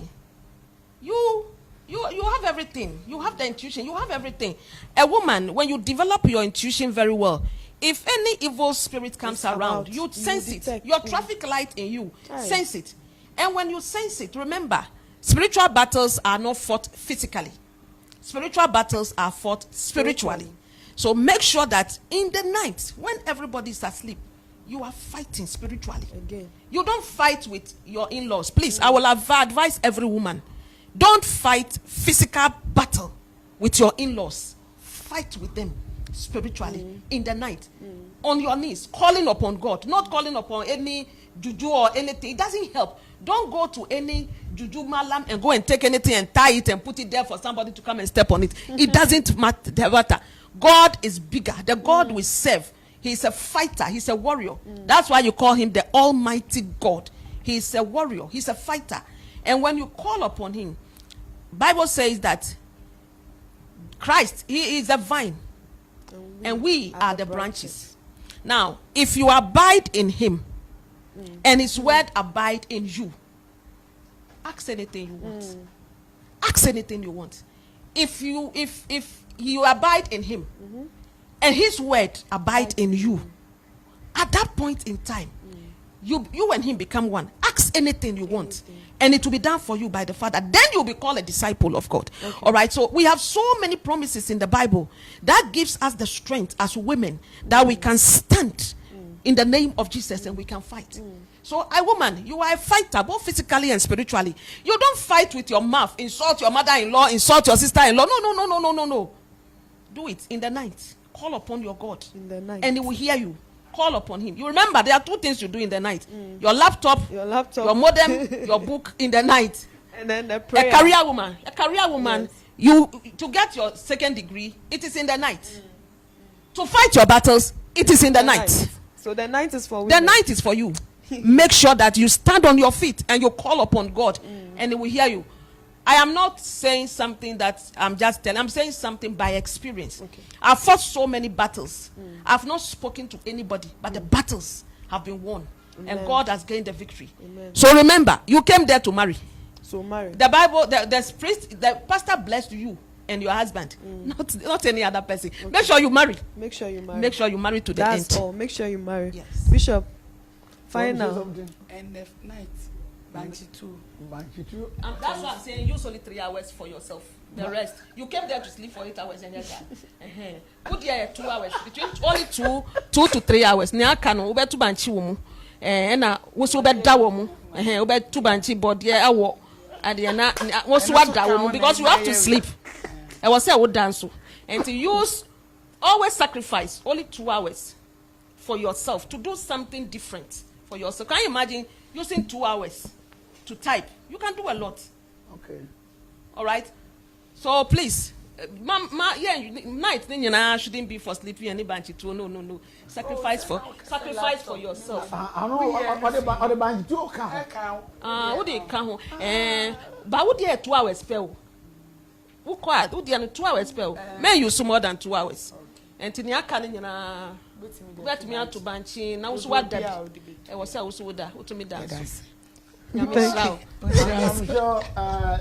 you have everything. You have the intuition. You have everything. A woman, when you develop your intuition very well, if any evil spirit comes around, you sense it. Your traffic light in you, sense it. And when you sense it, remember, spiritual battles are not fought physically. Spiritual battles are fought spiritually. So make sure that in the night, when everybody is asleep, you are fighting spiritually. Again. You don't fight with your in-laws. Please, I will advise every woman. Don't fight physical battle with your in-laws. Fight with them spiritually in the night. On your knees, calling upon God. Not calling upon any juju or anything. It doesn't help. Don't go to any juju malam and go and take anything and tie it and put it there for somebody to come and step on it. It doesn't matter. God is bigger. The God we serve, He's a fighter. He's a warrior. That's why you call him the Almighty God. He's a warrior. He's a fighter. And when you call upon him, Bible says that Christ, he is a vine. And we are the branches. Now, if you abide in him and his word abide in you, ask anything you want. Ask anything you want. If you abide in him and his word abide in you, at that point in time, you and him become one. Ask anything you want, and it will be done for you by the Father. Then you'll be called a disciple of God. All right, so we have so many promises in the Bible that gives us the strength as women that we can stand in the name of Jesus and we can fight. So a woman, you are a fighter both physically and spiritually. You don't fight with your mouth, insult your mother-in-law, insult your sister-in-law. No. Do it in the night. Call upon your God in the night, and he will hear you. Call upon him. You remember there are two things you do in the night: your laptop, your modem, your book in the night. And then the prayer. A career woman, yes. You to get your second degree, it is in the night. To fight your battles, it is in the night. So the night is for women. The night is for you. Make sure that you stand on your feet and you call upon God, and he will hear you. I am not saying something that I'm just telling. I'm saying something by experience. I've fought so many battles. I've not spoken to anybody, but the battles have been won. Amen. And God has gained the victory. Amen. So remember, you came there to marry. So marry. The Bible, the pastor blessed you and your husband, not any other person. Make sure you marry. Make sure you marry. Make sure you marry to the end. That's all. Make sure you marry. Yes. Bishop, final. And the night. Banchi 2. That's what I'm saying. Use only 3 hours for yourself. The rest, you came there to sleep for 8 hours and put there 2 hours. Between only 2 to 3 hours. Nya kano ube tu banchi wumu. Na wosu ube da wumu. Ube tu banchi body awo. Adi na wosu wada wumu because you have to sleep. I was say I would dance. And to use, always sacrifice only 2 hours for yourself to do something different for yourself. Can you imagine using 2 hours to type? You can do a lot. Okay. All right. So please, night shouldn't be for sleeping any banchi too. No. Sacrifice for yourself. I know what the banchi too can. What do you count? But what do you 2 hours spell? Who quiet? What do you 2 hours spell? May use more than 2 hours. And Tinia can let me out to banchi. Now what that? I was also to me dance. I'm sure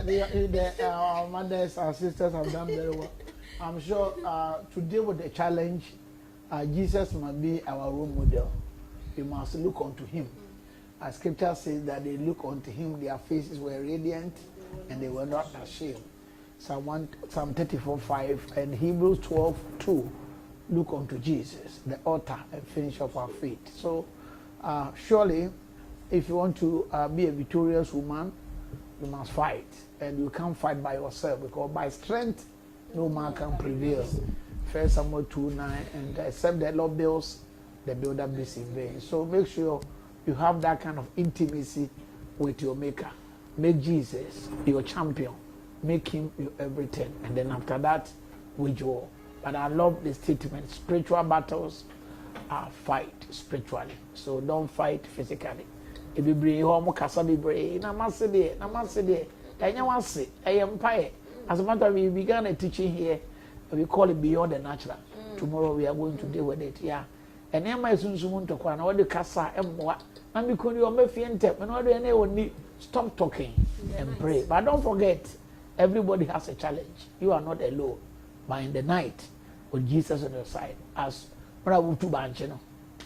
the mothers and sisters have done very well. I'm sure to deal with the challenge, Jesus must be our role model. We must look unto him. As scripture says that they look unto him, their faces were radiant and they were not ashamed. Psalm 34:5 and Hebrews 12:2. Look unto Jesus, the author and finisher of our faith. So surely, if you want to be a victorious woman, you must fight. And you can't fight by yourself, because by strength, no man can prevail. 1 Samuel 2:9, and except the Lord builds, the builder builds in vain. So make sure you have that kind of intimacy with your maker. Make Jesus your champion. Make him your everything. And then after that, wage war. But I love the statement, spiritual battles are fight spiritually. So don't fight physically. If you bring home kasa bibre, namaste there. As a matter of fact, we began a teaching here. We call it Beyond the Natural. Tomorrow we are going to deal with it. Yeah. And then my son soon to Kwana, what the Kasa and what? And because you are my fiend, and what do you need? Stop talking and pray. But don't forget, everybody has a challenge. You are not alone. But in the night, with Jesus on your side, as Bravo to Banchino,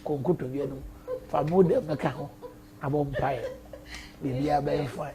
Conco to Vienna, for more than Macao, about fire. We are very fine.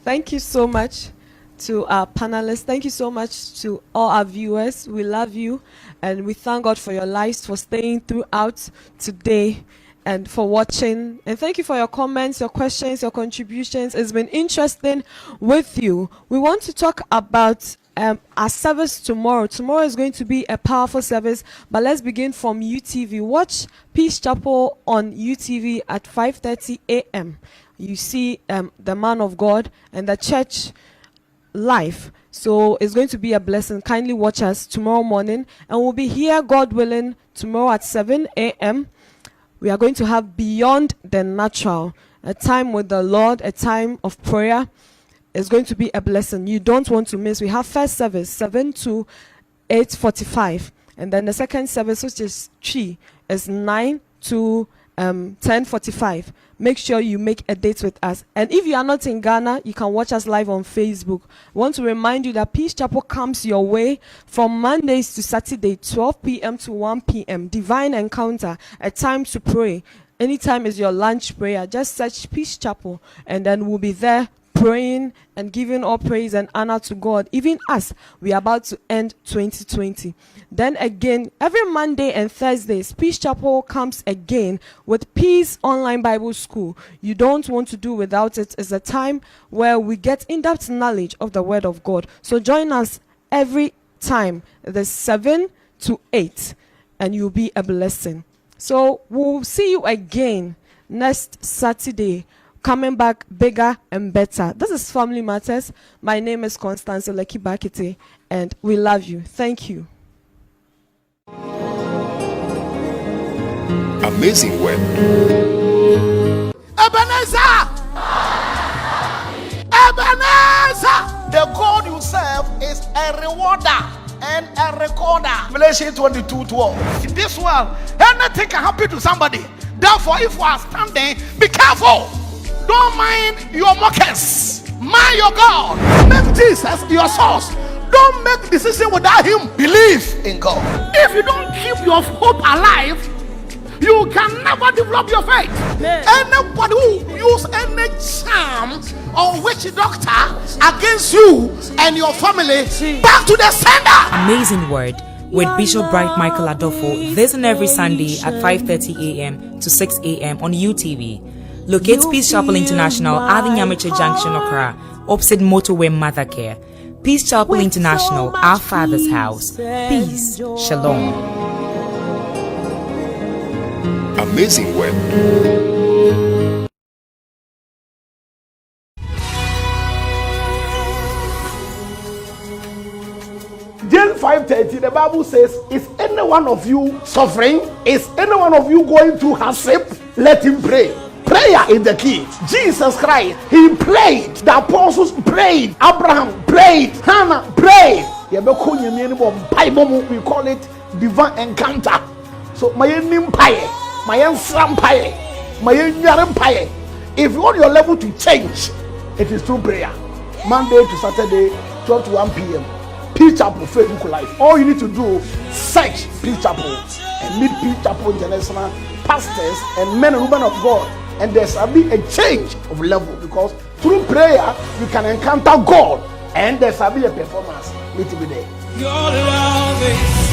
Thank you so much to our panelists. Thank you so much to all our viewers. We love you, and we thank God for your lives, for staying throughout today, and for watching. And thank you for your comments, your questions, your contributions. It's been interesting with you. We want to talk about our service tomorrow. Tomorrow is going to be a powerful service, but let's begin from UTV. Watch Peace Chapel on UTV at 5:30 a.m. You see the man of God and the church live. So it's going to be a blessing. Kindly watch us tomorrow morning, and we'll be here, God willing, tomorrow at 7 a.m. We are going to have Beyond the Natural, a time with the Lord, a time of prayer. It's going to be a blessing. You don't want to miss. We have first service 7 to 8:45, and then the second service, which is 3, is 9 to 10:45. Make sure you make a date with us. And if you are not in Ghana, you can watch us live on Facebook. I want to remind you that Peace Chapel comes your way from Mondays to Saturday, 12 p.m. to 1 p.m. Divine Encounter, a time to pray. Anytime is your lunch prayer. Just search Peace Chapel, and then we'll be there praying and giving all praise and honor to God. Even as we are about to end 2020. Then again, every Monday and Thursdays, Peace Chapel comes again with Peace Online Bible School. You don't want to do without it. It's a time where we get in-depth knowledge of the Word of God. So join us every time, the 7 to 8, and you'll be a blessing. So we'll see you again next Saturday, coming back bigger and better. This is Family Matters. My name is Constance Oleki Bakite, and we love you. Thank you. Amazing word. Ebenezer! Ebenezer! The God you serve is a rewarder and a recorder. Revelation 22:12. In this world, anything can happen to somebody. Therefore, if you are standing, be careful. Don't mind your mockers. Mind your God. Make Jesus your source. Don't make decision without him. Believe in God. If you don't keep your hope alive, you can never develop your faith. Anybody who use any charm or witch doctor against you and your family, back to the sender. Amazing word with Bishop Bright Michael Adolfo this and every Sunday at 5:30 a.m. to 6 a.m. on UTV. Locate Peace Chapel International at the Nyamiche Junction, Accra, opposite Motorway Mothercare. Peace Chapel International, our Father's house. Peace. Shalom. Amazing word. James 5:30, the Bible says, is any one of you suffering? Is any one of you going through hardship? Let him pray. Prayer is the key. Jesus Christ, he prayed. The apostles prayed. Abraham prayed. Hannah prayed. We call it divine encounter. So my empire, my empire, my empire. If you want your level to change, it is through prayer. Monday to Saturday, 12 to 1 p.m. Peace Chapel Facebook Live. All you need to do, search Peace Chapel and meet Peace Chapel International pastors and men and women of God and there's be a change of level, because through prayer you can encounter God, and there's be a performance. Let it be there. Your love is